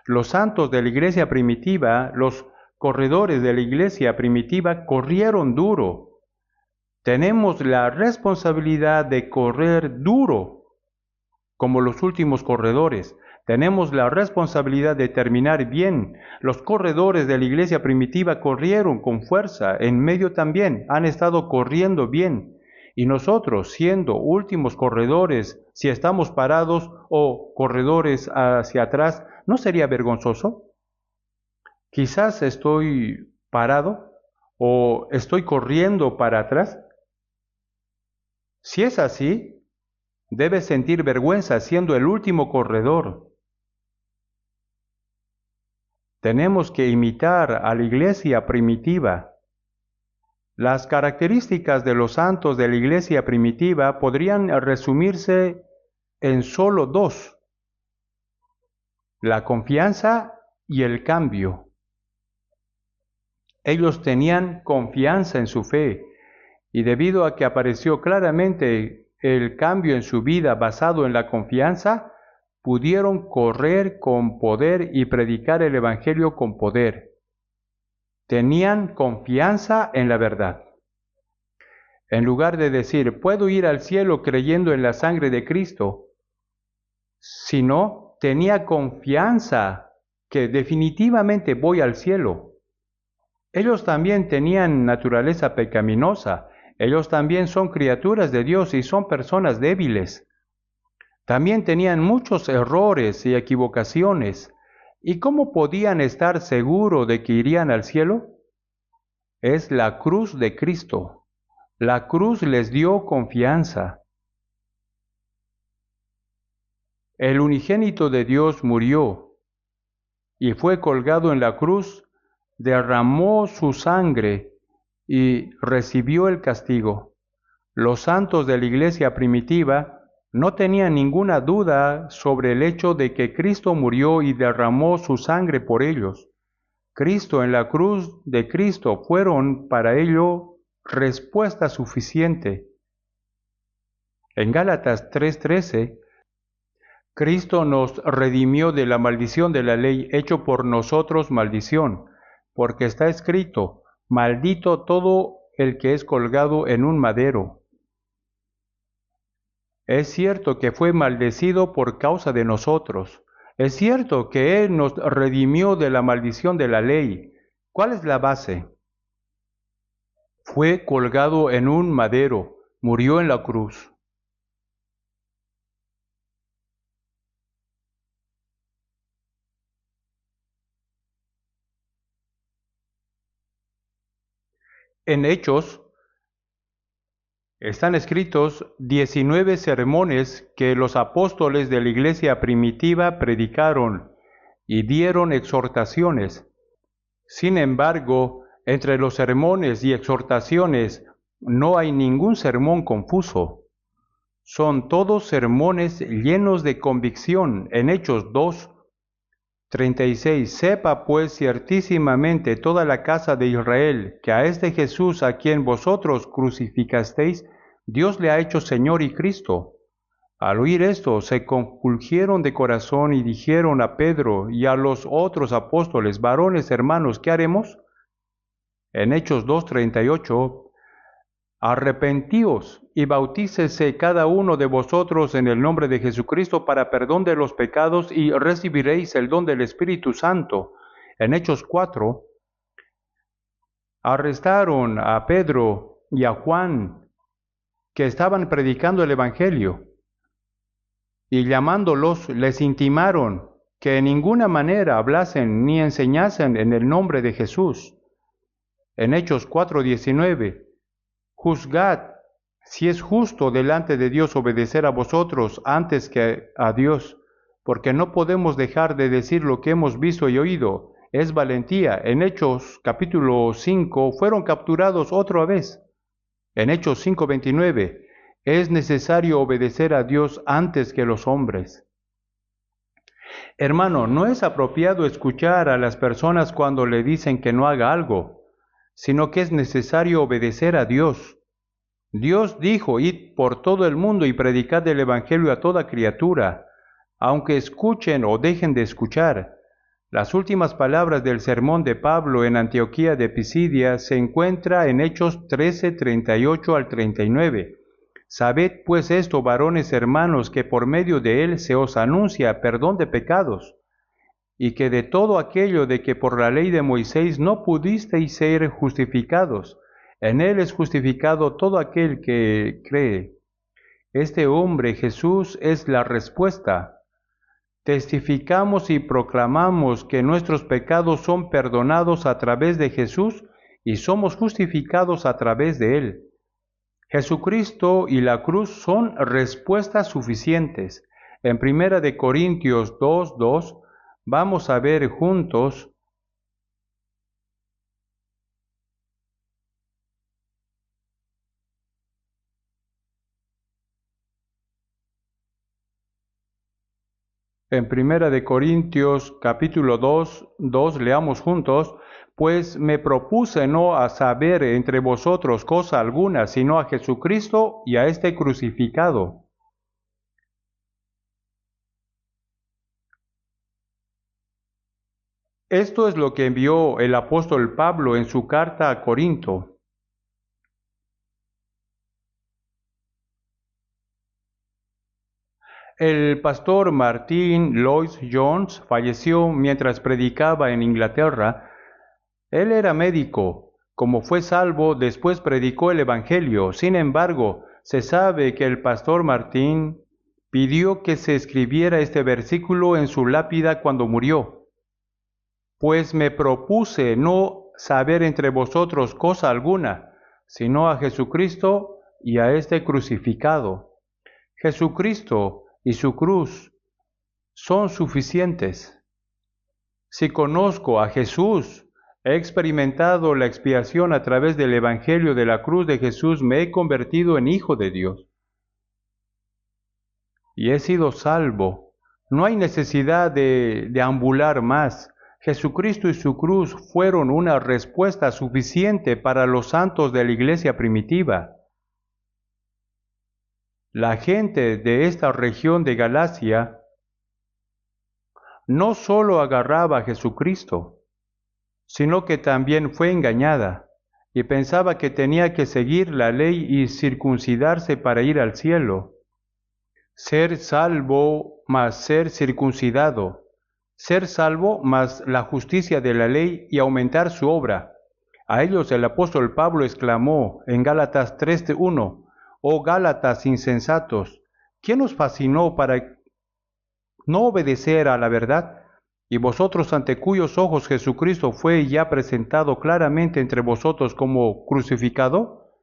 Los santos de la iglesia primitiva, los corredores de la iglesia primitiva corrieron duro. Tenemos la responsabilidad de correr duro, como los últimos corredores. Tenemos la responsabilidad de terminar bien. Los corredores de la iglesia primitiva corrieron con fuerza, en medio también, han estado corriendo bien. Y nosotros, siendo últimos corredores, si estamos parados o corredores hacia atrás, ¿no sería vergonzoso? Quizás estoy parado o estoy corriendo para atrás. Si es así, debes sentir vergüenza siendo el último corredor. Tenemos que imitar a la iglesia primitiva. Las características de los santos de la iglesia primitiva podrían resumirse en solo 2: la confianza y el cambio. Ellos tenían confianza en su fe, y debido a que apareció claramente el cambio en su vida basado en la confianza, pudieron correr con poder y predicar el Evangelio con poder. Tenían confianza en la verdad. En lugar de decir, puedo ir al cielo creyendo en la sangre de Cristo, sino tenía confianza que definitivamente voy al cielo. Ellos también tenían naturaleza pecaminosa. Ellos también son criaturas de Dios y son personas débiles. También tenían muchos errores y equivocaciones. ¿Y cómo podían estar seguros de que irían al cielo? Es la cruz de Cristo. La cruz les dio confianza. El unigénito de Dios murió y fue colgado en la cruz, derramó su sangre y recibió el castigo. Los santos de la iglesia primitiva no tenían ninguna duda sobre el hecho de que Cristo murió y derramó su sangre por ellos. Cristo en la cruz de Cristo fueron para ello respuesta suficiente. En Gálatas 3:13, Cristo nos redimió de la maldición de la ley, hecho por nosotros maldición, porque está escrito, maldito todo el que es colgado en un madero. Es cierto que fue maldecido por causa de nosotros. Es cierto que Él nos redimió de la maldición de la ley. ¿Cuál es la base? Fue colgado en un madero, murió en la cruz. En Hechos están escritos 19 sermones que los apóstoles de la iglesia primitiva predicaron y dieron exhortaciones. Sin embargo, entre los sermones y exhortaciones no hay ningún sermón confuso. Son todos sermones llenos de convicción. En Hechos 2:36, sepa pues ciertísimamente toda la casa de Israel que a este Jesús a quien vosotros crucificasteis, Dios le ha hecho Señor y Cristo. Al oír esto, se compungieron de corazón y dijeron a Pedro y a los otros apóstoles, varones hermanos, ¿qué haremos? En Hechos 2:38, arrepentíos y bautícese cada uno de vosotros en el nombre de Jesucristo para perdón de los pecados y recibiréis el don del Espíritu Santo. En Hechos 4, arrestaron a Pedro y a Juan, que estaban predicando el Evangelio, y llamándolos les intimaron que en ninguna manera hablasen ni enseñasen en el nombre de Jesús. En Hechos 4:19, juzgad si es justo delante de Dios obedecer a vosotros antes que a Dios, porque no podemos dejar de decir lo que hemos visto y oído. Es valentía. En Hechos capítulo 5 fueron capturados otra vez. En Hechos 5:29, es necesario obedecer a Dios antes que los hombres. Hermano, no es apropiado escuchar a las personas cuando le dicen que no haga algo, sino que es necesario obedecer a Dios. Dios dijo, id por todo el mundo y predicad el Evangelio a toda criatura, aunque escuchen o dejen de escuchar. Las últimas palabras del sermón de Pablo en Antioquía de Pisidia se encuentra en Hechos 13:38 al 39. Sabed pues esto, varones hermanos, que por medio de él se os anuncia perdón de pecados, y que de todo aquello de que por la ley de Moisés no pudisteis ser justificados, en él es justificado todo aquel que cree. Este hombre Jesús es la respuesta. Testificamos y proclamamos que nuestros pecados son perdonados a través de Jesús y somos justificados a través de él. Jesucristo y la cruz son respuestas suficientes. En 1 de Corintios 2:2 vamos a ver juntos En Primera de Corintios capítulo 2, leamos juntos, pues me propuse no a saber entre vosotros cosa alguna, sino a Jesucristo y a este crucificado. Esto es lo que envió el apóstol Pablo en su carta a Corinto. El pastor Martin Lloyd Jones falleció mientras predicaba en Inglaterra. Él era médico. Como fue salvo, después predicó el Evangelio. Sin embargo, se sabe que el pastor Martin pidió que se escribiera este versículo en su lápida cuando murió. Pues me propuse no saber entre vosotros cosa alguna, sino a Jesucristo y a este crucificado. Jesucristo y su cruz son suficientes. Si conozco a Jesús, he experimentado la expiación a través del Evangelio de la cruz de Jesús, me he convertido en hijo de Dios. Y he sido salvo. No hay necesidad de deambular más. Jesucristo y su cruz fueron una respuesta suficiente para los santos de la iglesia primitiva. La gente de esta región de Galacia no solo agarraba a Jesucristo, sino que también fue engañada y pensaba que tenía que seguir la ley y circuncidarse para ir al cielo. Ser salvo más ser circuncidado, ser salvo más la justicia de la ley y aumentar su obra. A ellos el apóstol Pablo exclamó en Gálatas 3:1, «Oh Gálatas insensatos, ¿quién os fascinó para no obedecer a la verdad? Y vosotros ante cuyos ojos Jesucristo fue ya presentado claramente entre vosotros como crucificado,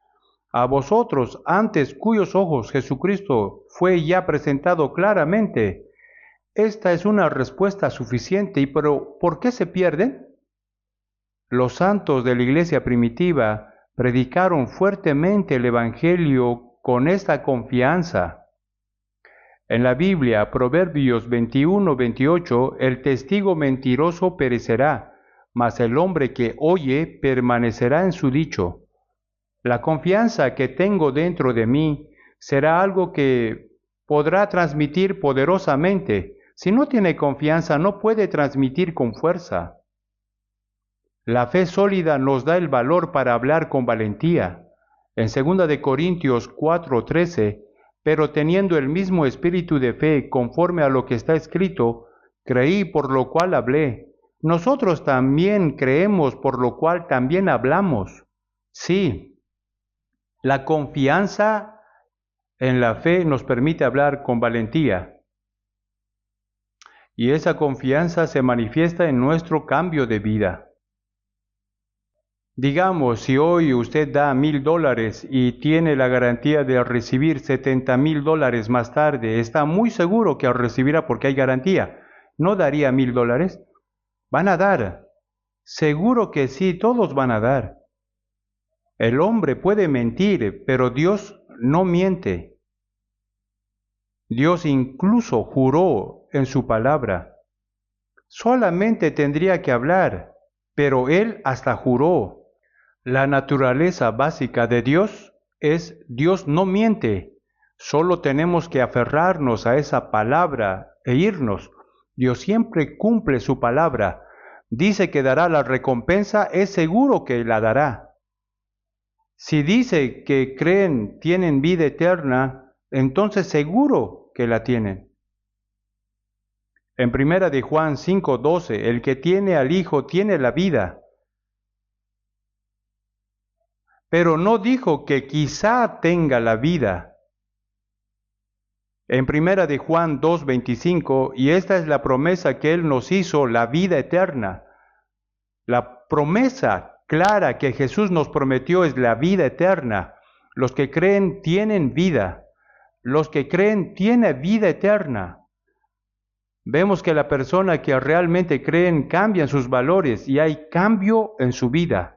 a vosotros antes cuyos ojos Jesucristo fue ya presentado claramente». Esta es una respuesta suficiente, pero ¿por qué se pierden? Los santos de la iglesia primitiva predicaron fuertemente el Evangelio con esta confianza. En la Biblia, Proverbios 21-28, el testigo mentiroso perecerá, mas el hombre que oye permanecerá en su dicho. La confianza que tengo dentro de mí será algo que podrá transmitir poderosamente. Si no tiene confianza, no puede transmitir con fuerza. La fe sólida nos da el valor para hablar con valentía. En 2 de Corintios 4:13, pero teniendo el mismo espíritu de fe conforme a lo que está escrito, creí por lo cual hablé. Nosotros también creemos por lo cual también hablamos. Sí, la confianza en la fe nos permite hablar con valentía. Y esa confianza se manifiesta en nuestro cambio de vida. Digamos, si hoy usted da $1,000 y tiene la garantía de recibir $70,000 más tarde, está muy seguro que recibirá porque hay garantía. ¿No daría $1,000? Van a dar. Seguro que sí, todos van a dar. El hombre puede mentir, pero Dios no miente. Dios incluso juró en su palabra. Solamente tendría que hablar, pero Él hasta juró. La naturaleza básica de Dios es Dios no miente. Solo tenemos que aferrarnos a esa palabra e irnos. Dios siempre cumple su palabra. Dice que dará la recompensa, es seguro que la dará. Si dice que creen, tienen vida eterna, entonces seguro que la tienen. En 1 de Juan 5:12, el que tiene al Hijo tiene la vida. Pero no dijo que quizá tenga la vida. En 1 de Juan 2:25, y esta es la promesa que Él nos hizo, la vida eterna. La promesa clara que Jesús nos prometió es la vida eterna. Los que creen tienen vida. Los que creen tienen vida eterna. Vemos que la persona que realmente creen cambian sus valores y hay cambio en su vida.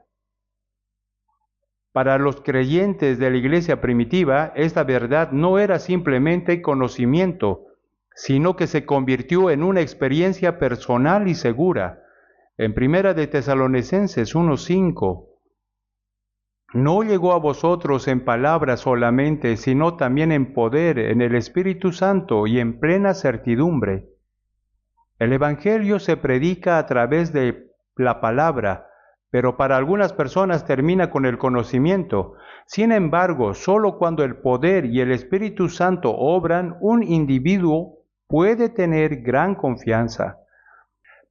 Para los creyentes de la iglesia primitiva, esta verdad no era simplemente conocimiento, sino que se convirtió en una experiencia personal y segura. En Primera de Tesalonicenses 1:5, no llegó a vosotros en palabras solamente, sino también en poder, en el Espíritu Santo y en plena certidumbre. El Evangelio se predica a través de la palabra, pero para algunas personas termina con el conocimiento. Sin embargo, solo cuando el poder y el Espíritu Santo obran, un individuo puede tener gran confianza.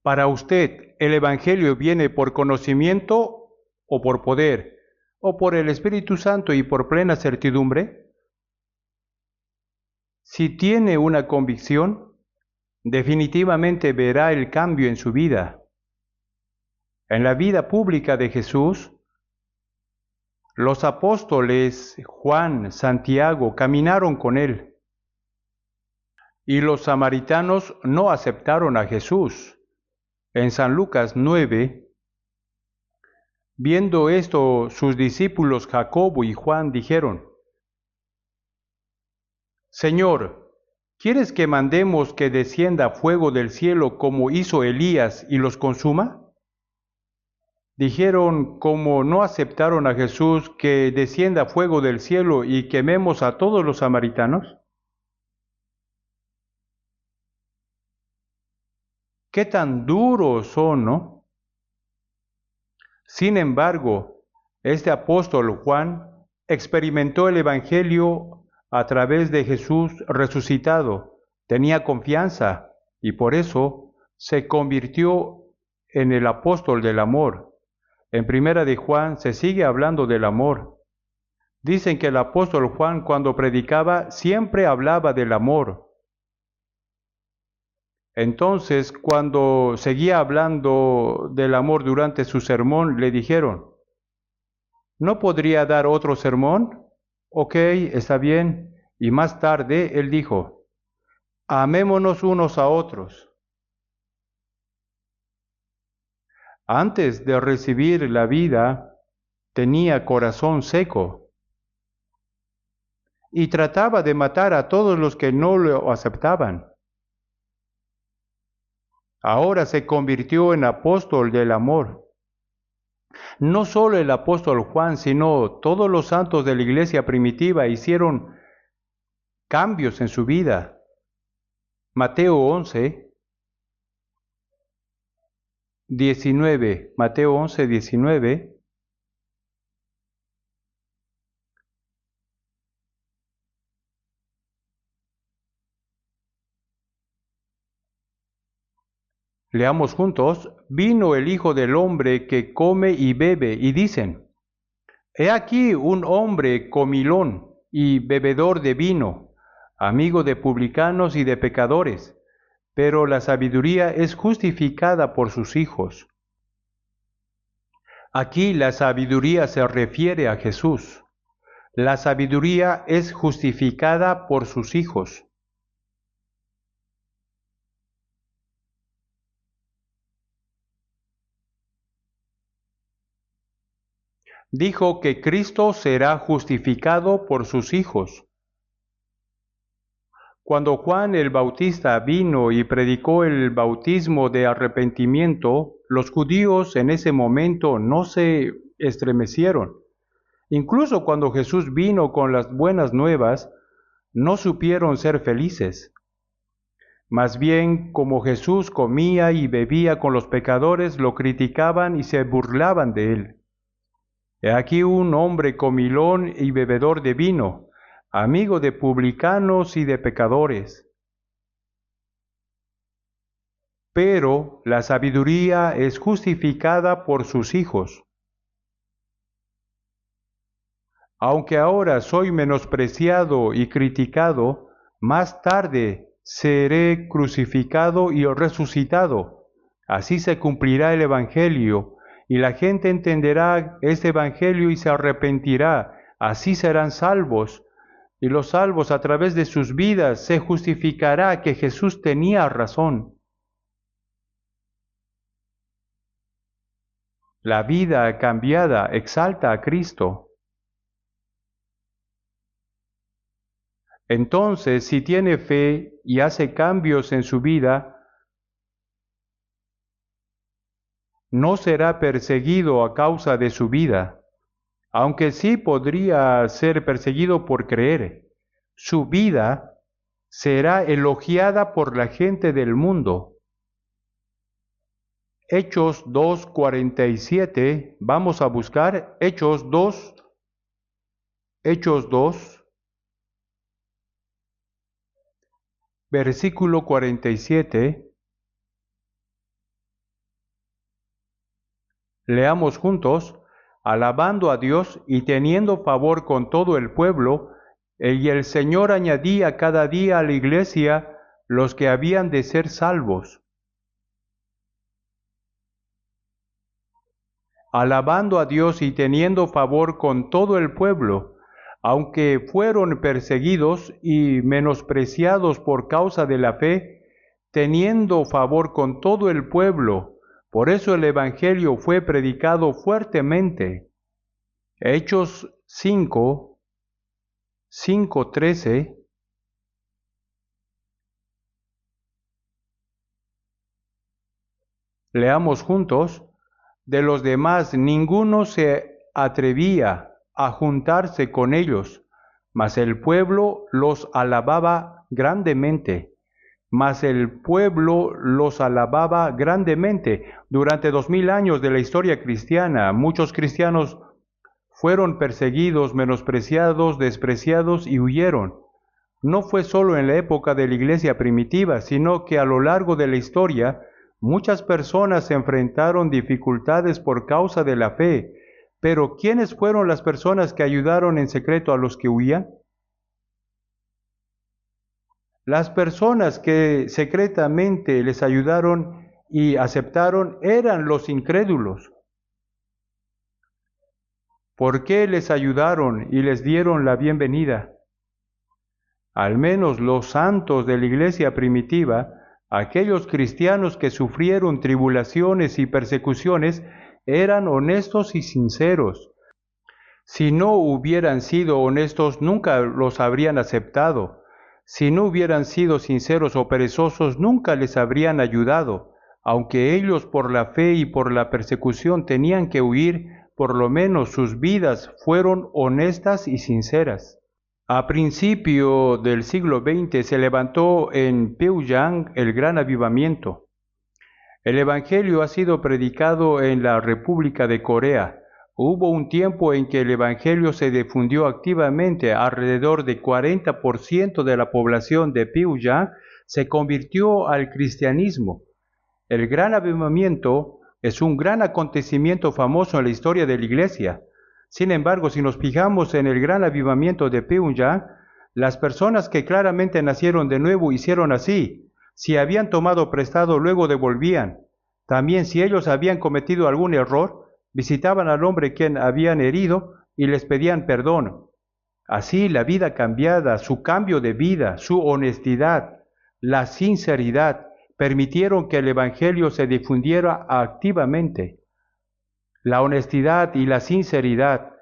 Para usted, ¿el Evangelio viene por conocimiento o por poder? ¿O por el Espíritu Santo y por plena certidumbre? Si tiene una convicción, definitivamente verá el cambio en su vida. En la vida pública de Jesús, los apóstoles Juan, Santiago caminaron con él y los samaritanos no aceptaron a Jesús. En San Lucas 9, viendo esto, sus discípulos Jacobo y Juan dijeron: Señor, ¿quieres que mandemos que descienda fuego del cielo como hizo Elías y los consuma? Dijeron, como no aceptaron a Jesús, que descienda fuego del cielo y quememos a todos los samaritanos. ¿Qué tan duros son, no? Sin embargo, este apóstol Juan experimentó el Evangelio a través de Jesús resucitado, tenía confianza y por eso se convirtió en el apóstol del amor. En Primera de Juan se sigue hablando del amor. Dicen que el apóstol Juan, cuando predicaba, siempre hablaba del amor. Entonces, cuando seguía hablando del amor durante su sermón, le dijeron: ¿no podría dar otro sermón? Ok, está bien. Y más tarde él dijo: amémonos unos a otros. Antes de recibir la vida, tenía corazón seco y trataba de matar a todos los que no lo aceptaban. Ahora se convirtió en apóstol del amor. No solo el apóstol Juan, sino todos los santos de la iglesia primitiva hicieron cambios en su vida. Mateo 11, 19. Mateo 11, 19. Leamos juntos. Vino el Hijo del Hombre que come y bebe, y dicen: he aquí un hombre comilón y bebedor de vino, amigo de publicanos y de pecadores, pero la sabiduría es justificada por sus hijos. Aquí la sabiduría se refiere a Jesús. La sabiduría es justificada por sus hijos. Dijo que Cristo será justificado por sus hijos. Cuando Juan el Bautista vino y predicó el bautismo de arrepentimiento, los judíos en ese momento no se estremecieron. Incluso cuando Jesús vino con las buenas nuevas, no supieron ser felices. Más bien, como Jesús comía y bebía con los pecadores, lo criticaban y se burlaban de él. He aquí un hombre comilón y bebedor de vino, amigo de publicanos y de pecadores. Pero la sabiduría es justificada por sus hijos. Aunque ahora soy menospreciado y criticado, más tarde seré crucificado y resucitado. Así se cumplirá el Evangelio, y la gente entenderá este Evangelio y se arrepentirá. Así serán salvos, y los salvos a través de sus vidas se justificará que Jesús tenía razón. La vida cambiada exalta a Cristo. Entonces, si tiene fe y hace cambios en su vida, no será perseguido a causa de su vida, aunque sí podría ser perseguido por creer. Su vida será elogiada por la gente del mundo. Hechos 2:47, vamos a buscar Hechos 2, versículo 47. Leamos juntos: alabando a Dios y teniendo favor con todo el pueblo, y el Señor añadía cada día a la iglesia los que habían de ser salvos. Alabando a Dios y teniendo favor con todo el pueblo, aunque fueron perseguidos y menospreciados por causa de la fe, teniendo favor con todo el pueblo. Por eso el Evangelio fue predicado fuertemente. Hechos 5:13. Leamos juntos: de los demás ninguno se atrevía a juntarse con ellos, mas el pueblo los alababa grandemente. Durante 2000 años de la historia cristiana, muchos cristianos fueron perseguidos, menospreciados, despreciados y huyeron. No fue solo en la época de la iglesia primitiva, sino que a lo largo de la historia, muchas personas enfrentaron dificultades por causa de la fe. Pero ¿quiénes fueron las personas que ayudaron en secreto a los que huían? Las personas que secretamente les ayudaron y aceptaron eran los incrédulos. ¿Por qué les ayudaron y les dieron la bienvenida? Al menos los santos de la iglesia primitiva, aquellos cristianos que sufrieron tribulaciones y persecuciones, eran honestos y sinceros. Si no hubieran sido honestos, nunca los habrían aceptado. Si no hubieran sido sinceros o perezosos, nunca les habrían ayudado. Aunque ellos por la fe y por la persecución tenían que huir, por lo menos sus vidas fueron honestas y sinceras. A principio del siglo XX se levantó en Pyongyang el Gran Avivamiento. El Evangelio ha sido predicado en la República de Corea. Hubo un tiempo en que el Evangelio se difundió activamente. Alrededor de 40% de la población de Pyongyang se convirtió al cristianismo. El Gran Avivamiento es un gran acontecimiento famoso en la historia de la Iglesia. Sin embargo, si nos fijamos en el Gran Avivamiento de Pyongyang, las personas que claramente nacieron de nuevo hicieron así. Si habían tomado prestado, luego devolvían. También si ellos habían cometido algún error, visitaban al hombre quien habían herido y les pedían perdón. Así la vida cambiada, su cambio de vida, su honestidad, la sinceridad, permitieron que el Evangelio se difundiera activamente. La honestidad y la sinceridad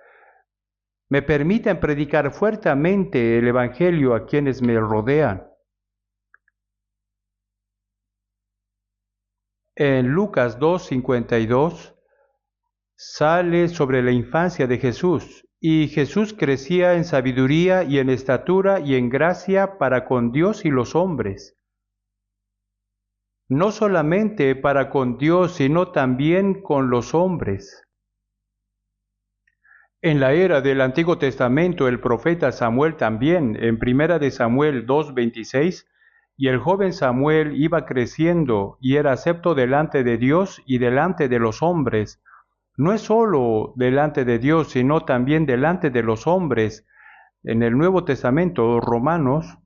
me permiten predicar fuertemente el Evangelio a quienes me rodean. En Lucas 2:52 sale sobre la infancia de Jesús, y Jesús crecía en sabiduría y en estatura y en gracia para con Dios y los hombres. No solamente para con Dios, sino también con los hombres. En la era del Antiguo Testamento, el profeta Samuel también, en 1 de Samuel 2:26, y el joven Samuel iba creciendo y era acepto delante de Dios y delante de los hombres. No es solo delante de Dios, sino también delante de los hombres. En el Nuevo Testamento, Romanos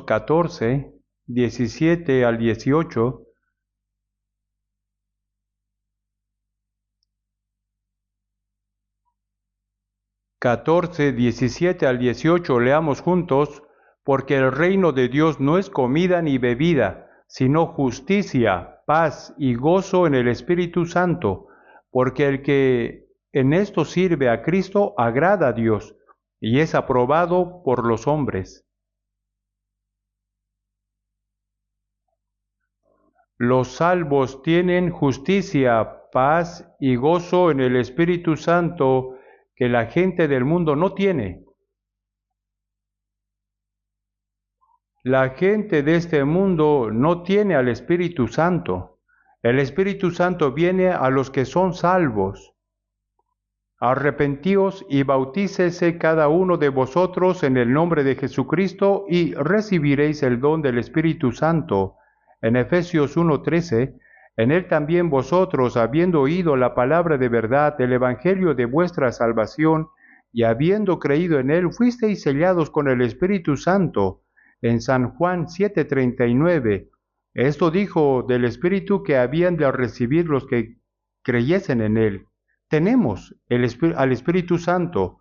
14, 17 al 18, leamos juntos: porque el reino de Dios no es comida ni bebida, sino justicia, paz y gozo en el Espíritu Santo, porque el que en esto sirve a Cristo agrada a Dios. y es aprobado por los hombres. Los salvos tienen justicia, paz y gozo en el Espíritu Santo que la gente del mundo no tiene. La gente de este mundo no tiene al Espíritu Santo. El Espíritu Santo viene a los que son salvos. Arrepentíos y bautícese cada uno de vosotros en el nombre de Jesucristo y recibiréis el don del Espíritu Santo. En Efesios 1:13, en él también vosotros, habiendo oído la palabra de verdad, el evangelio de vuestra salvación, y habiendo creído en él, fuisteis sellados con el Espíritu Santo. En San Juan 7:39, esto dijo del Espíritu que habían de recibir los que creyesen en él. Tenemos al Espíritu Santo,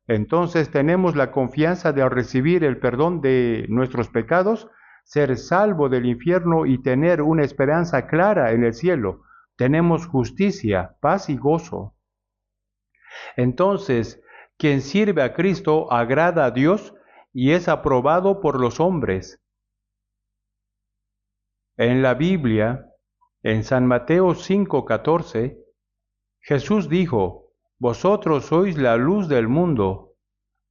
entonces tenemos la confianza de recibir el perdón de nuestros pecados, ser salvo del infierno y tener una esperanza clara en el cielo. Tenemos justicia, paz y gozo. Entonces, quien sirve a Cristo agrada a Dios y es aprobado por los hombres. En la Biblia, en San Mateo 5:14, Jesús dijo, vosotros sois la luz del mundo.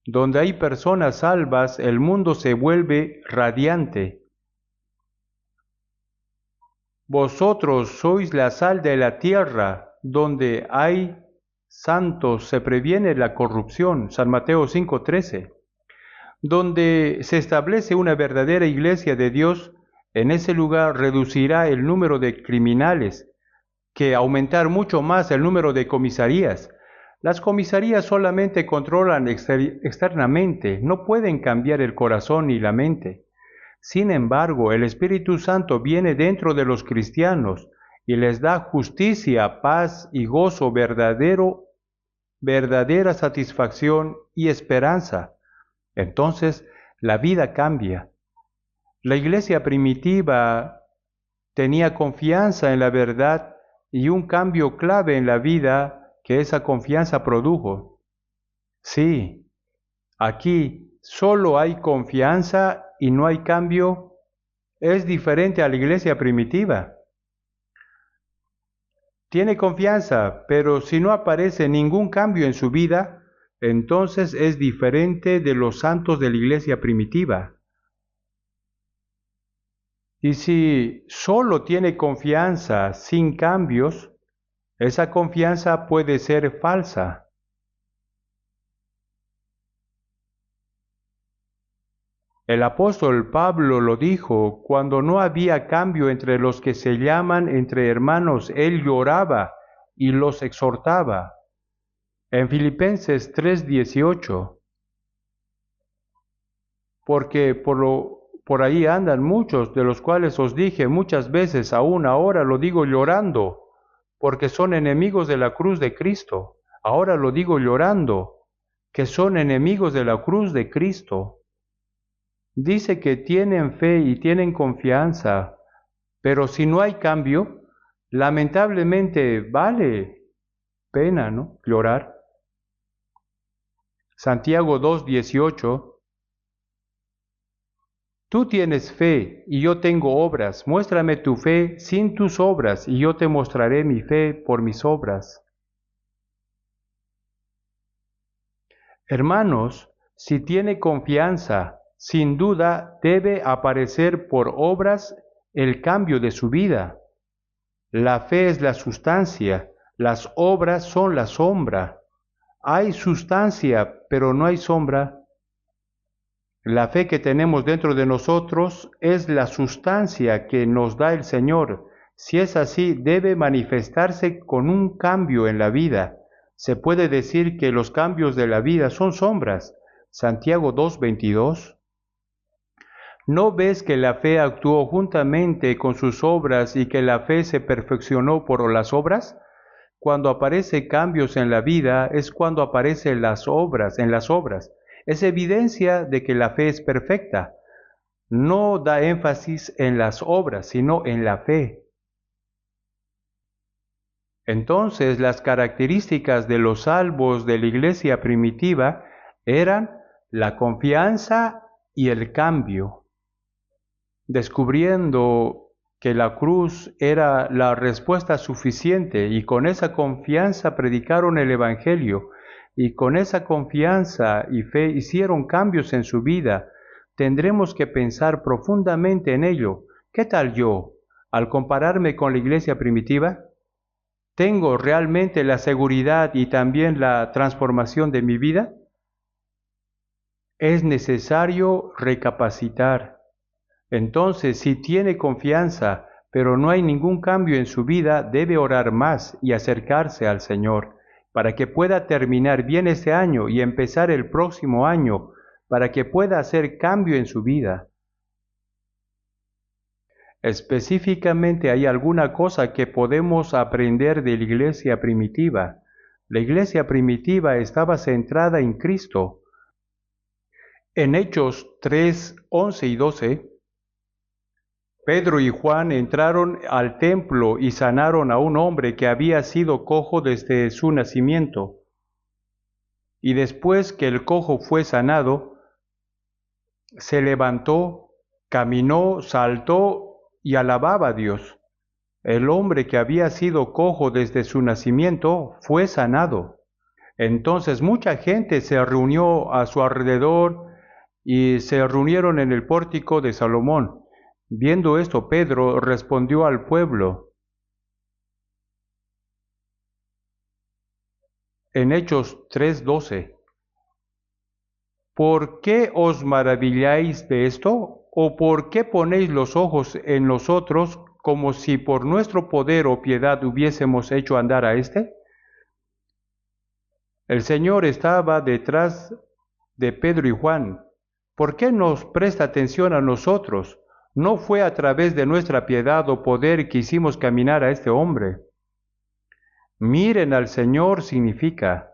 Donde hay personas salvas, el mundo se vuelve radiante. Vosotros sois la sal de la tierra. Donde hay santos se previene la corrupción. San Mateo 5:13. Donde se establece una verdadera iglesia de Dios, en ese lugar reducirá el número de criminales, que aumentar mucho más el número de comisarías. Las comisarías solamente controlan externamente, no pueden cambiar el corazón ni la mente. Sin embargo, el Espíritu Santo viene dentro de los cristianos y les da justicia, paz y gozo verdadera satisfacción y esperanza. Entonces, la vida cambia. La iglesia primitiva tenía confianza en la verdad y un cambio clave en la vida que esa confianza produjo. Sí, aquí solo hay confianza y no hay cambio. Es diferente a la iglesia primitiva. Tiene confianza, pero si no aparece ningún cambio en su vida, entonces es diferente de los santos de la iglesia primitiva. Y si solo tiene confianza sin cambios, esa confianza puede ser falsa. El apóstol Pablo lo dijo, cuando no había cambio entre los que se llaman entre hermanos, él lloraba y los exhortaba. En Filipenses 3:18, porque por ahí andan muchos, de los cuales os dije muchas veces, aún ahora lo digo llorando, porque son enemigos de la cruz de Cristo. Ahora lo digo llorando, que son enemigos de la cruz de Cristo. Dice que tienen fe y tienen confianza, pero si no hay cambio, lamentablemente vale pena, ¿no? Llorar. Santiago 2:18, tú tienes fe y yo tengo obras, muéstrame tu fe sin tus obras y yo te mostraré mi fe por mis obras. Hermanos, si tiene confianza, sin duda debe aparecer por obras el cambio de su vida. La fe es la sustancia, las obras son la sombra. Hay sustancia, pero no hay sombra. La fe que tenemos dentro de nosotros es la sustancia que nos da el Señor. Si es así, debe manifestarse con un cambio en la vida. Se puede decir que los cambios de la vida son sombras. Santiago 2:22. ¿No ves que la fe actuó juntamente con sus obras y que la fe se perfeccionó por las obras? Cuando aparece cambios en la vida es cuando aparecen las obras, en las obras. Es evidencia de que la fe es perfecta. No da énfasis en las obras, sino en la fe. Entonces, las características de los salvos de la iglesia primitiva eran la confianza y el cambio, descubriendo que la cruz era la respuesta suficiente y con esa confianza predicaron el Evangelio y con esa confianza y fe hicieron cambios en su vida. Tendremos que pensar profundamente en ello. ¿Qué tal yo, al compararme con la iglesia primitiva? ¿Tengo realmente la seguridad y también la transformación de mi vida? Es necesario recapacitar. Entonces, si tiene confianza, pero no hay ningún cambio en su vida, debe orar más y acercarse al Señor, para que pueda terminar bien este año y empezar el próximo año, para que pueda hacer cambio en su vida. Específicamente, ¿hay alguna cosa que podemos aprender de la iglesia primitiva? La iglesia primitiva estaba centrada en Cristo. En Hechos 3, 11 y 12, Pedro y Juan entraron al templo y sanaron a un hombre que había sido cojo desde su nacimiento. Y después que el cojo fue sanado, se levantó, caminó, saltó y alababa a Dios. El hombre que había sido cojo desde su nacimiento fue sanado. Entonces mucha gente se reunió a su alrededor y se reunieron en el pórtico de Salomón. Viendo esto, Pedro respondió al pueblo. En Hechos 3:12, ¿por qué os maravilláis de esto? ¿O por qué ponéis los ojos en nosotros como si por nuestro poder o piedad hubiésemos hecho andar a éste? El Señor estaba detrás de Pedro y Juan. ¿Por qué nos presta atención a nosotros? No fue a través de nuestra piedad o poder que hicimos caminar a este hombre. Miren al Señor significa,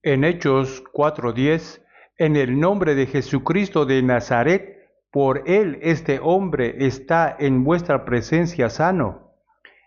en Hechos 4:10, en el nombre de Jesucristo de Nazaret, por él este hombre está en vuestra presencia sano,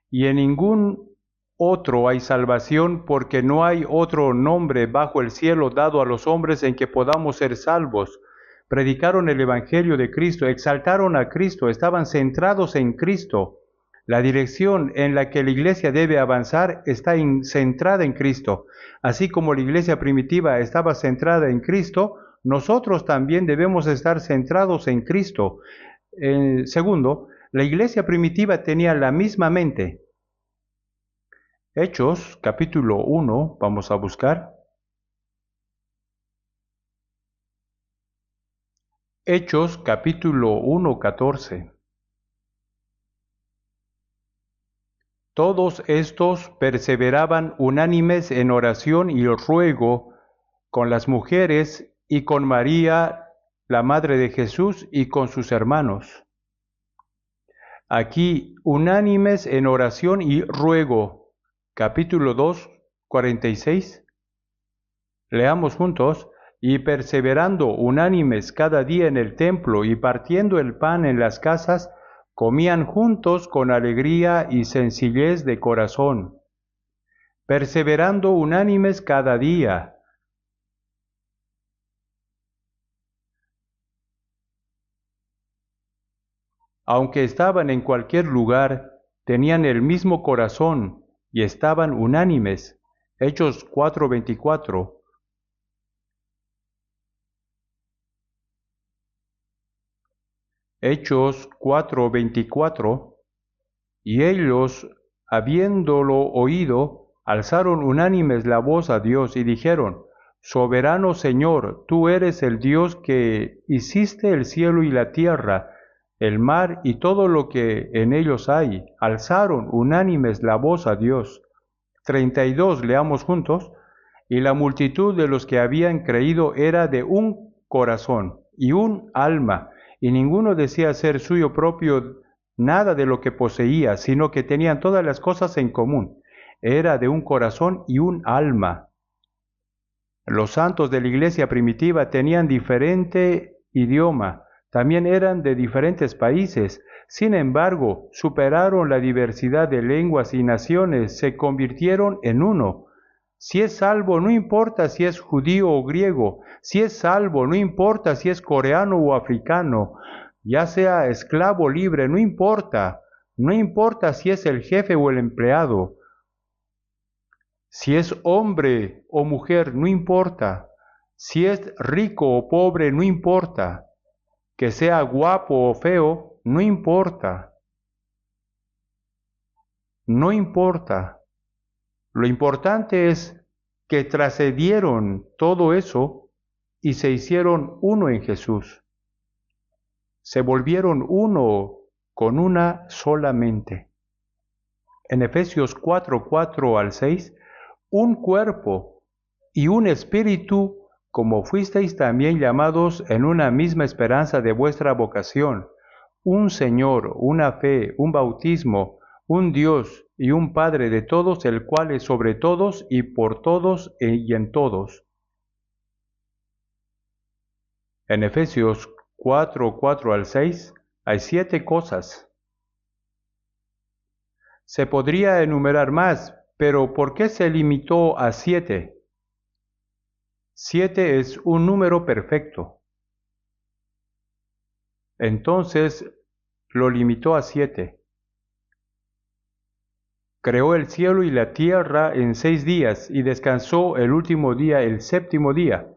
y en ningún otro hay salvación, porque no hay otro nombre bajo el cielo dado a los hombres en que podamos ser salvos. Predicaron el Evangelio de Cristo, exaltaron a Cristo, estaban centrados en Cristo. La dirección en la que la iglesia debe avanzar está centrada en Cristo. Así como la iglesia primitiva estaba centrada en Cristo, nosotros también debemos estar centrados en Cristo. Segundo, la iglesia primitiva tenía la misma mente. Hechos, capítulo 1, vamos a buscar. Hechos, capítulo 1, 14. Todos estos perseveraban unánimes en oración y ruego con las mujeres y con María, la madre de Jesús, y con sus hermanos. Aquí, unánimes en oración y ruego, capítulo 2, 46. Leamos juntos. Y perseverando unánimes cada día en el templo y partiendo el pan en las casas, comían juntos con alegría y sencillez de corazón. Perseverando unánimes cada día. Aunque estaban en cualquier lugar, tenían el mismo corazón y estaban unánimes. Hechos 4:24. Hechos 4:24, y ellos, habiéndolo oído, alzaron unánimes la voz a Dios y dijeron, Soberano Señor, tú eres el Dios que hiciste el cielo y la tierra, el mar y todo lo que en ellos hay. Alzaron unánimes la voz a Dios. 32, leamos juntos. Y la multitud de los que habían creído era de un corazón y un alma, y ninguno decía ser suyo propio nada de lo que poseía, sino que tenían todas las cosas en común. Era de un corazón y un alma. Los santos de la iglesia primitiva tenían diferente idioma, también eran de diferentes países. Sin embargo, superaron la diversidad de lenguas y naciones, se convirtieron en uno. Si es salvo, no importa si es judío o griego. Si es salvo, no importa si es coreano o africano. Ya sea esclavo o libre, no importa. No importa si es el jefe o el empleado. Si es hombre o mujer, no importa. Si es rico o pobre, no importa. Que sea guapo o feo, no importa. No importa. Lo importante es que trascendieron todo eso y se hicieron uno en Jesús. Se volvieron uno con una sola mente. En Efesios 4, al 6, un cuerpo y un espíritu, como fuisteis también llamados en una misma esperanza de vuestra vocación, un Señor, una fe, un bautismo, un Dios y un Padre de todos, el cual es sobre todos y por todos y en todos. En Efesios 4, al 6 hay 7 cosas. Se podría enumerar más, pero ¿por qué se limitó a 7? 7 es un número perfecto. Entonces lo limitó a 7. Creó el cielo y la tierra en 6 días y descansó el último día, el séptimo día.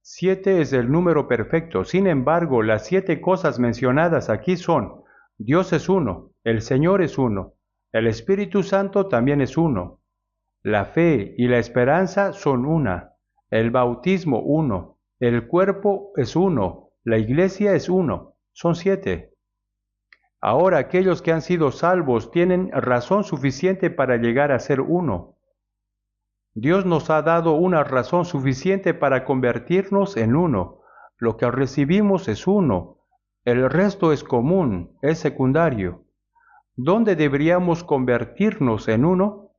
7 es el número perfecto. Sin embargo, las 7 cosas mencionadas aquí son: Dios es uno, el Señor es uno, el Espíritu Santo también es uno, la fe y la esperanza son una, el bautismo uno, el cuerpo es uno, la iglesia es uno. Son 7. Ahora aquellos que han sido salvos tienen razón suficiente para llegar a ser uno. Dios nos ha dado una razón suficiente para convertirnos en uno. Lo que recibimos es uno. El resto es común, es secundario. ¿Dónde deberíamos convertirnos en uno?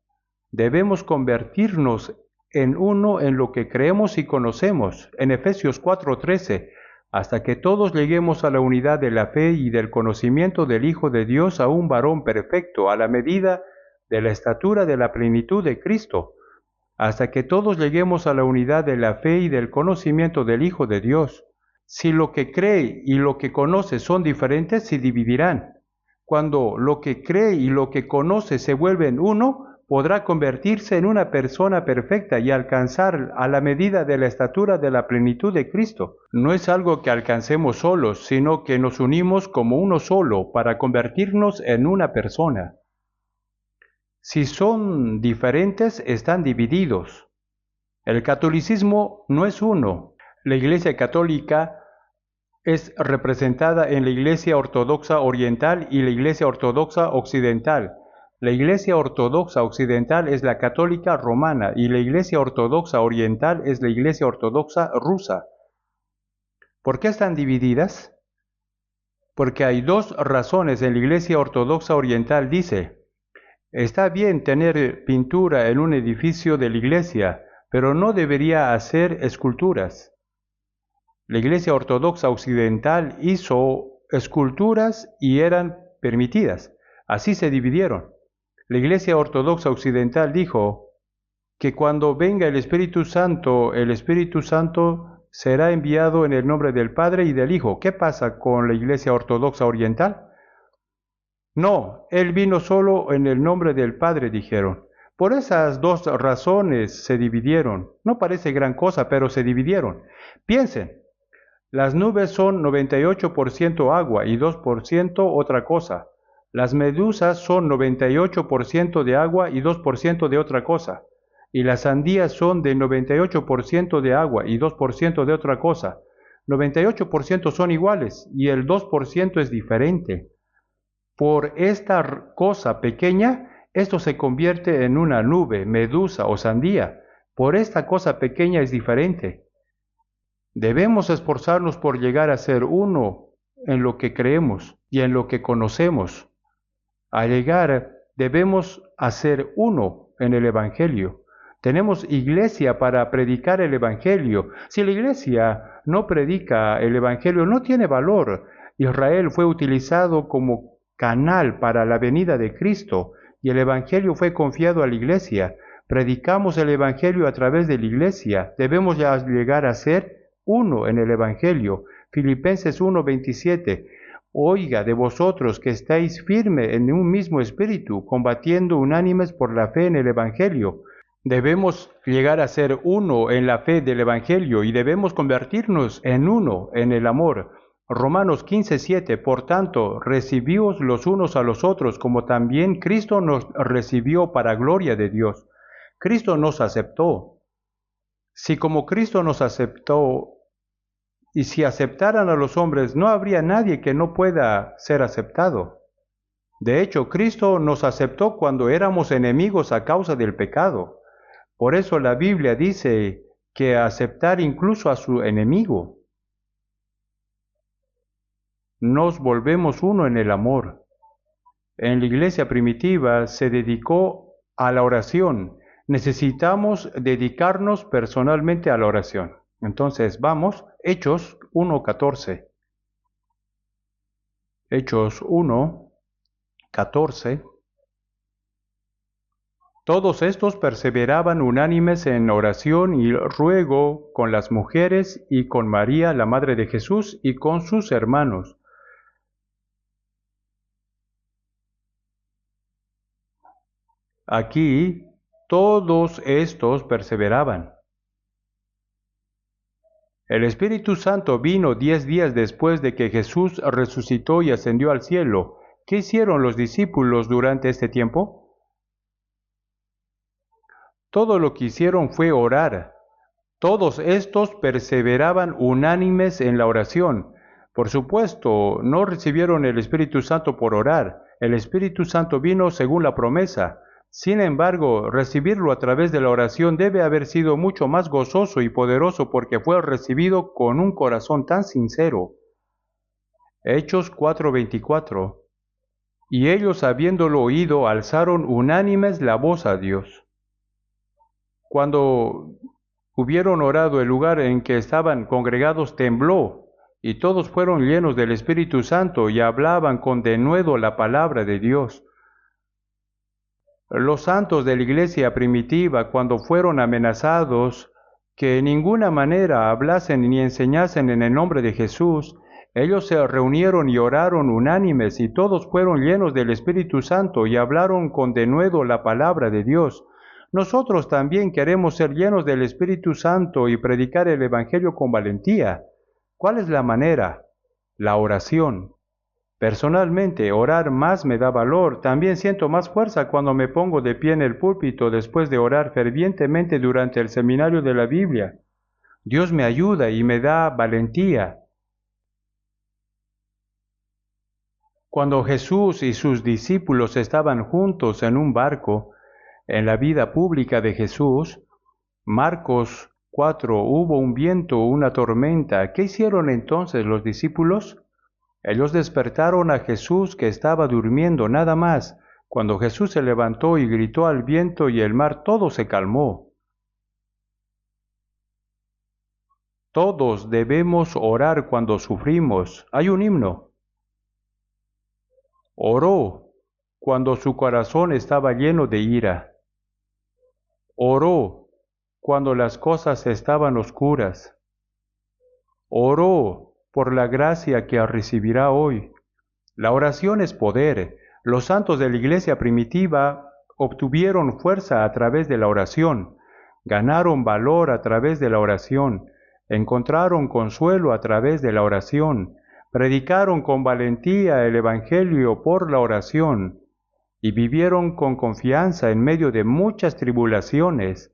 Debemos convertirnos en uno en lo que creemos y conocemos. En Efesios 4:13, hasta que todos lleguemos a la unidad de la fe y del conocimiento del Hijo de Dios, a un varón perfecto, a la medida de la estatura de la plenitud de Cristo, hasta que todos lleguemos a la unidad de la fe y del conocimiento del Hijo de Dios. Si lo que cree y lo que conoce son diferentes, se dividirán. Cuando lo que cree y lo que conoce se vuelven uno, podrá convertirse en una persona perfecta y alcanzar a la medida de la estatura de la plenitud de Cristo. No es algo que alcancemos solos, sino que nos unimos como uno solo para convertirnos en una persona. Si son diferentes, están divididos. El catolicismo no es uno. La Iglesia Católica es representada en la Iglesia Ortodoxa Oriental y la Iglesia Ortodoxa Occidental. La Iglesia Ortodoxa Occidental es la Católica Romana y la Iglesia Ortodoxa Oriental es la Iglesia Ortodoxa Rusa. ¿Por qué están divididas? Porque hay 2 razones. En la Iglesia Ortodoxa Oriental dice: está bien tener pintura en un edificio de la iglesia, pero no debería hacer esculturas. La Iglesia Ortodoxa Occidental hizo esculturas y eran permitidas. Así se dividieron. La Iglesia Ortodoxa Occidental dijo que cuando venga el Espíritu Santo será enviado en el nombre del Padre y del Hijo. ¿Qué pasa con la Iglesia Ortodoxa Oriental? No, Él vino solo en el nombre del Padre, dijeron. Por esas 2 razones se dividieron. No parece gran cosa, pero se dividieron. Piensen, las nubes son 98% agua y 2% otra cosa. Las medusas son 98% de agua y 2% de otra cosa. Y las sandías son de 98% de agua y 2% de otra cosa. 98% son iguales y el 2% es diferente. Por esta cosa pequeña, esto se convierte en una nube, medusa o sandía. Por esta cosa pequeña es diferente. Debemos esforzarnos por llegar a ser uno en lo que creemos y en lo que conocemos. Al llegar, debemos hacer uno en el Evangelio. Tenemos iglesia para predicar el Evangelio. Si la iglesia no predica el Evangelio, no tiene valor. Israel fue utilizado como canal para la venida de Cristo y el Evangelio fue confiado a la iglesia. predicamos el Evangelio a través de la iglesia. Debemos ya llegar a ser uno en el Evangelio. Filipenses 1:27. Oiga de vosotros que estáis firme en un mismo espíritu, combatiendo unánimes por la fe en el Evangelio. Debemos llegar a ser uno en la fe del Evangelio y debemos convertirnos en uno en el amor. Romanos 15:7. Por tanto, recibíos los unos a los otros, como también Cristo nos recibió para gloria de Dios. Cristo nos aceptó. Si como Cristo nos aceptó, y si aceptaran a los hombres, no habría nadie que no pueda ser aceptado. De hecho, Cristo nos aceptó cuando éramos enemigos a causa del pecado. Por eso la Biblia dice que aceptar incluso a su enemigo. Nos volvemos uno en el amor. En la iglesia primitiva se dedicó a la oración. Necesitamos dedicarnos personalmente a la oración. Entonces vamos, Hechos 1:14. Hechos 1:14. Todos estos perseveraban unánimes en oración y ruego con las mujeres y con María, la madre de Jesús, y con sus hermanos. Aquí, todos estos perseveraban. El Espíritu Santo vino 10 días después de que Jesús resucitó y ascendió al cielo. ¿Qué hicieron los discípulos durante este tiempo? Todo lo que hicieron fue orar. Todos estos perseveraban unánimes en la oración. Por supuesto, no recibieron el Espíritu Santo por orar. El Espíritu Santo vino según la promesa. Sin embargo, recibirlo a través de la oración debe haber sido mucho más gozoso y poderoso porque fue recibido con un corazón tan sincero. Hechos 4:24. Y ellos, habiéndolo oído, alzaron unánimes la voz a Dios. Cuando hubieron orado, el lugar en que estaban congregados tembló, y todos fueron llenos del Espíritu Santo y hablaban con denuedo la palabra de Dios. Los santos de la iglesia primitiva, cuando fueron amenazados que en ninguna manera hablasen ni enseñasen en el nombre de Jesús, ellos se reunieron y oraron unánimes, y todos fueron llenos del Espíritu Santo y hablaron con denuedo la palabra de Dios. Nosotros también queremos ser llenos del Espíritu Santo y predicar el Evangelio con valentía. ¿Cuál es la manera? La oración. Personalmente, orar más me da valor. También siento más fuerza cuando me pongo de pie en el púlpito después de orar fervientemente durante el seminario de la Biblia. Dios me ayuda y me da valentía. Cuando Jesús y sus discípulos estaban juntos en un barco, en la vida pública de Jesús, Marcos 4, hubo un viento, una tormenta. ¿Qué hicieron entonces los discípulos? Ellos despertaron a Jesús que estaba durmiendo, nada más. Cuando Jesús se levantó y gritó al viento y el mar, todo se calmó. Todos debemos orar cuando sufrimos. Hay un himno. Oró cuando su corazón estaba lleno de ira. Oró cuando las cosas estaban oscuras. Oró por la gracia que recibirá hoy. La oración es poder. Los santos de la iglesia primitiva obtuvieron fuerza a través de la oración, ganaron valor a través de la oración, encontraron consuelo a través de la oración, predicaron con valentía el Evangelio por la oración y vivieron con confianza en medio de muchas tribulaciones.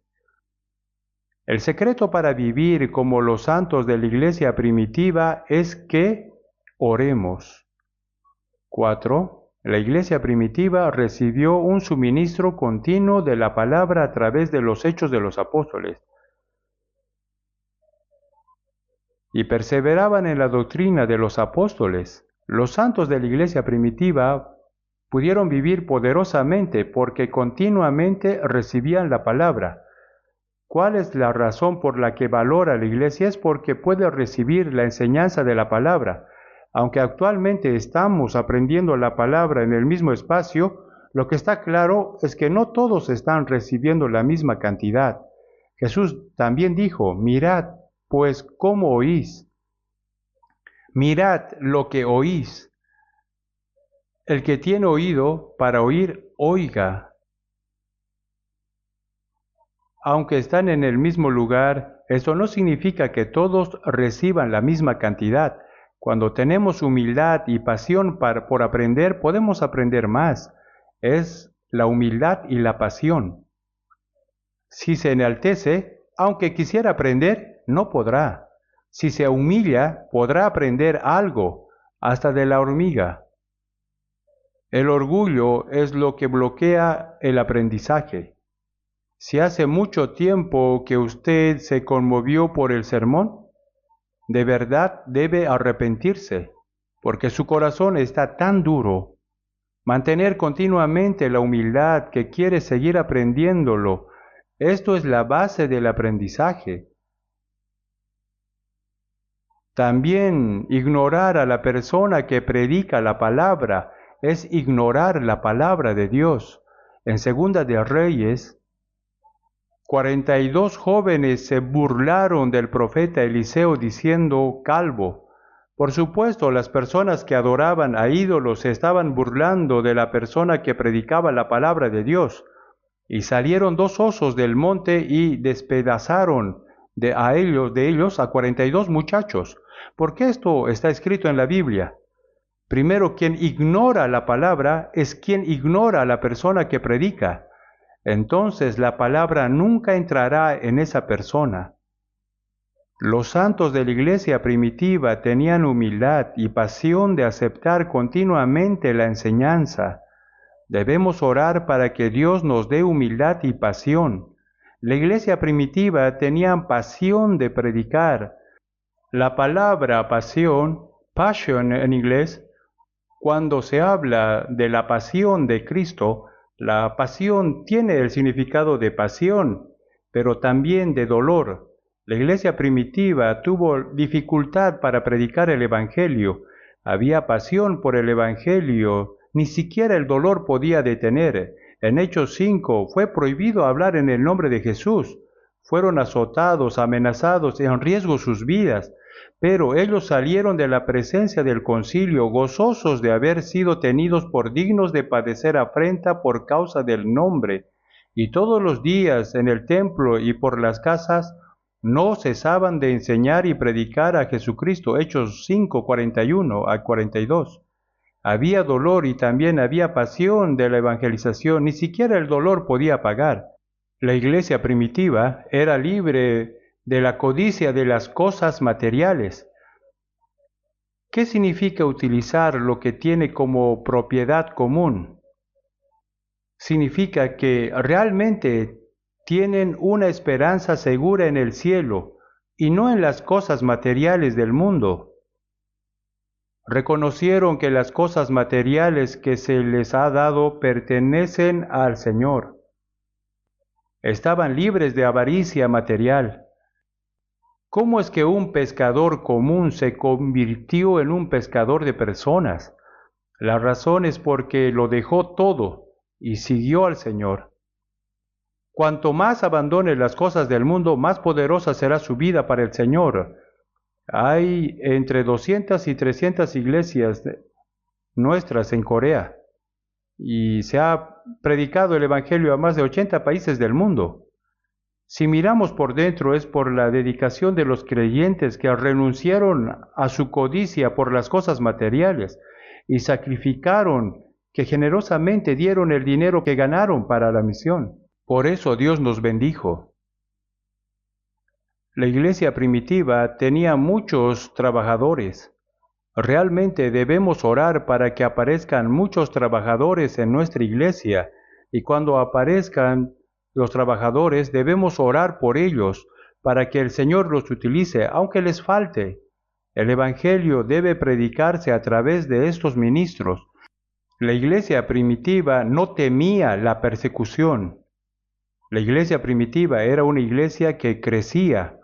El secreto para vivir como los santos de la iglesia primitiva es que oremos. 4. La iglesia primitiva recibió un suministro continuo de la palabra a través de los hechos de los apóstoles y perseveraban en la doctrina de los apóstoles. Los santos de la iglesia primitiva pudieron vivir poderosamente porque continuamente recibían la palabra. ¿Cuál es la razón por la que valora la iglesia? Es porque puede recibir la enseñanza de la palabra. Aunque actualmente estamos aprendiendo la palabra en el mismo espacio, Lo que está claro es que no todos están recibiendo la misma cantidad. Jesús también dijo, mirad, pues, cómo oís. Mirad lo que oís. El que tiene oído para oír, oiga. Aunque están en el mismo lugar, eso no significa que todos reciban la misma cantidad. Cuando tenemos humildad y pasión por aprender, podemos aprender más. Es la humildad y la pasión. Si se enaltece, aunque quisiera aprender, no podrá. Si se humilla, podrá aprender algo, hasta de la hormiga. El orgullo es lo que bloquea el aprendizaje. Si hace mucho tiempo que usted se conmovió por el sermón, de verdad debe arrepentirse, porque su corazón está tan duro. Mantener continuamente la humildad que quiere seguir aprendiéndolo, esto es la base del aprendizaje. También ignorar a la persona que predica la palabra es ignorar la palabra de Dios. En Segunda de Reyes, 42 jóvenes se burlaron del profeta Eliseo diciendo calvo. Por supuesto, las personas que adoraban a ídolos se estaban burlando de la persona que predicaba la palabra de Dios. Y salieron dos osos del monte y despedazaron de ellos a 42 muchachos. ¿Por qué esto está escrito en la Biblia? Primero, quien ignora la palabra es quien ignora a la persona que predica. Entonces la palabra nunca entrará en esa persona. Los santos de la iglesia primitiva tenían humildad y pasión de aceptar continuamente la enseñanza. Debemos orar para que Dios nos dé humildad y pasión. La iglesia primitiva tenía pasión de predicar. La palabra pasión, passion en inglés, cuando se habla de la pasión de Cristo, la pasión tiene el significado de pasión, pero también de dolor. La iglesia primitiva tuvo dificultad para predicar el Evangelio. Había pasión por el Evangelio, ni siquiera el dolor podía detener. En Hechos 5 fue prohibido hablar en el nombre de Jesús. Fueron azotados, amenazados, en riesgo sus vidas. Pero ellos salieron de la presencia del concilio gozosos de haber sido tenidos por dignos de padecer afrenta por causa del nombre, y todos los días en el templo y por las casas no cesaban de enseñar y predicar a Jesucristo. Hechos 5, 41 a 42. Había dolor y también había pasión de la evangelización, ni siquiera el dolor podía pagar. La iglesia primitiva era libre de la codicia de las cosas materiales. ¿Qué significa utilizar lo que tiene como propiedad común? Significa que realmente tienen una esperanza segura en el cielo y no en las cosas materiales del mundo. Reconocieron que las cosas materiales que se les ha dado pertenecen al Señor. Estaban libres de avaricia material. ¿Cómo es que un pescador común se convirtió en un pescador de personas? La razón es porque lo dejó todo y siguió al Señor. Cuanto más abandone las cosas del mundo, más poderosa será su vida para el Señor. Hay entre 200 y 300 iglesias nuestras en Corea y se ha predicado el Evangelio a más de 80 países del mundo. Si miramos por dentro, es por la dedicación de los creyentes que renunciaron a su codicia por las cosas materiales y sacrificaron, que generosamente dieron el dinero que ganaron para la misión. Por eso Dios nos bendijo. La iglesia primitiva tenía muchos trabajadores. Realmente debemos orar para que aparezcan muchos trabajadores en nuestra iglesia, y cuando aparezcan los trabajadores debemos orar por ellos para que el Señor los utilice, aunque les falte. El Evangelio debe predicarse a través de estos ministros. La iglesia primitiva no temía la persecución. La iglesia primitiva era una iglesia que crecía.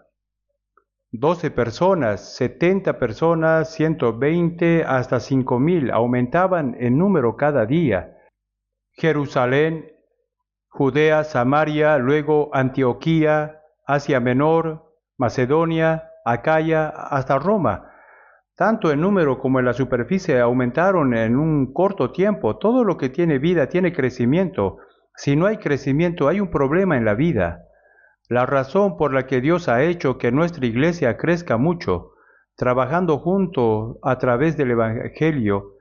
12 personas, 70 personas, 120, hasta 5,000 aumentaban en número cada día. Jerusalén, Judea, Samaria, luego Antioquía, Asia Menor, Macedonia, Acaya, hasta Roma. Tanto en número como en la superficie aumentaron en un corto tiempo. Todo lo que tiene vida tiene crecimiento. Si no hay crecimiento, hay un problema en la vida. La razón por la que Dios ha hecho que nuestra iglesia crezca mucho, trabajando juntos a través del Evangelio,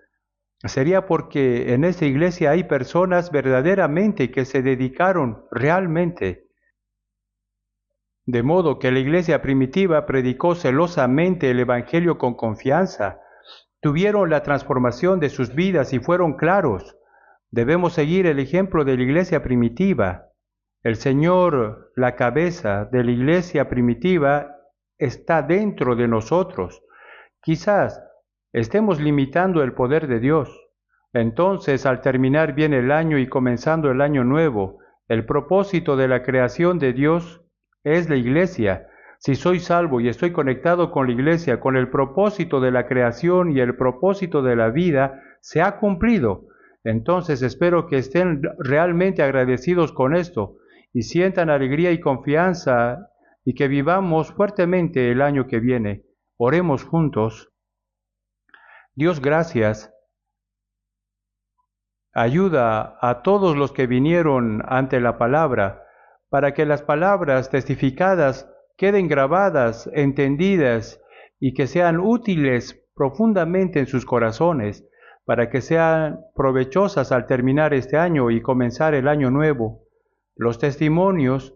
sería porque en esta iglesia hay personas verdaderamente que se dedicaron realmente. De modo que la iglesia primitiva predicó celosamente el Evangelio con confianza. Tuvieron la transformación de sus vidas y fueron claros. Debemos seguir el ejemplo de la iglesia primitiva. El Señor, la cabeza de la iglesia primitiva, está dentro de nosotros. Quizás estemos limitando el poder de Dios. Entonces, al terminar bien el año y comenzando el año nuevo, el propósito de la creación de Dios es la iglesia. Si soy salvo y estoy conectado con la iglesia, con el propósito de la creación y el propósito de la vida, se ha cumplido. Entonces espero que estén realmente agradecidos con esto y sientan alegría y confianza y que vivamos fuertemente el año que viene. Oremos juntos. Dios, gracias. Ayuda a todos los que vinieron ante la palabra, para que las palabras testificadas queden grabadas, entendidas y que sean útiles profundamente en sus corazones, para que sean provechosas al terminar este año y comenzar el año nuevo. Los testimonios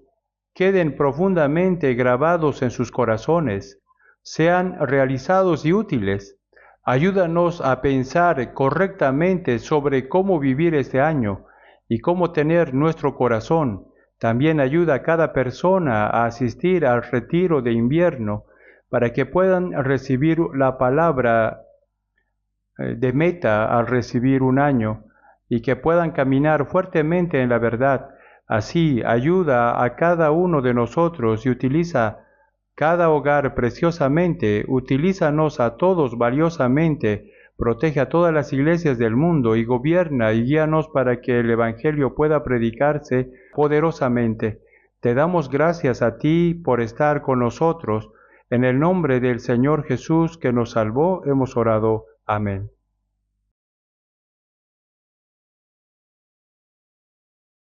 queden profundamente grabados en sus corazones, sean realizados y útiles. Ayúdanos a pensar correctamente sobre cómo vivir este año y cómo tener nuestro corazón. También ayuda a cada persona a asistir al retiro de invierno para que puedan recibir la palabra de meta al recibir un año y que puedan caminar fuertemente en la verdad. Así ayuda a cada uno de nosotros y utiliza cada hogar preciosamente, utilízanos a todos valiosamente, protege a todas las iglesias del mundo y gobierna y guíanos para que el Evangelio pueda predicarse poderosamente. Te damos gracias a ti por estar con nosotros. En el nombre del Señor Jesús que nos salvó, hemos orado. Amén.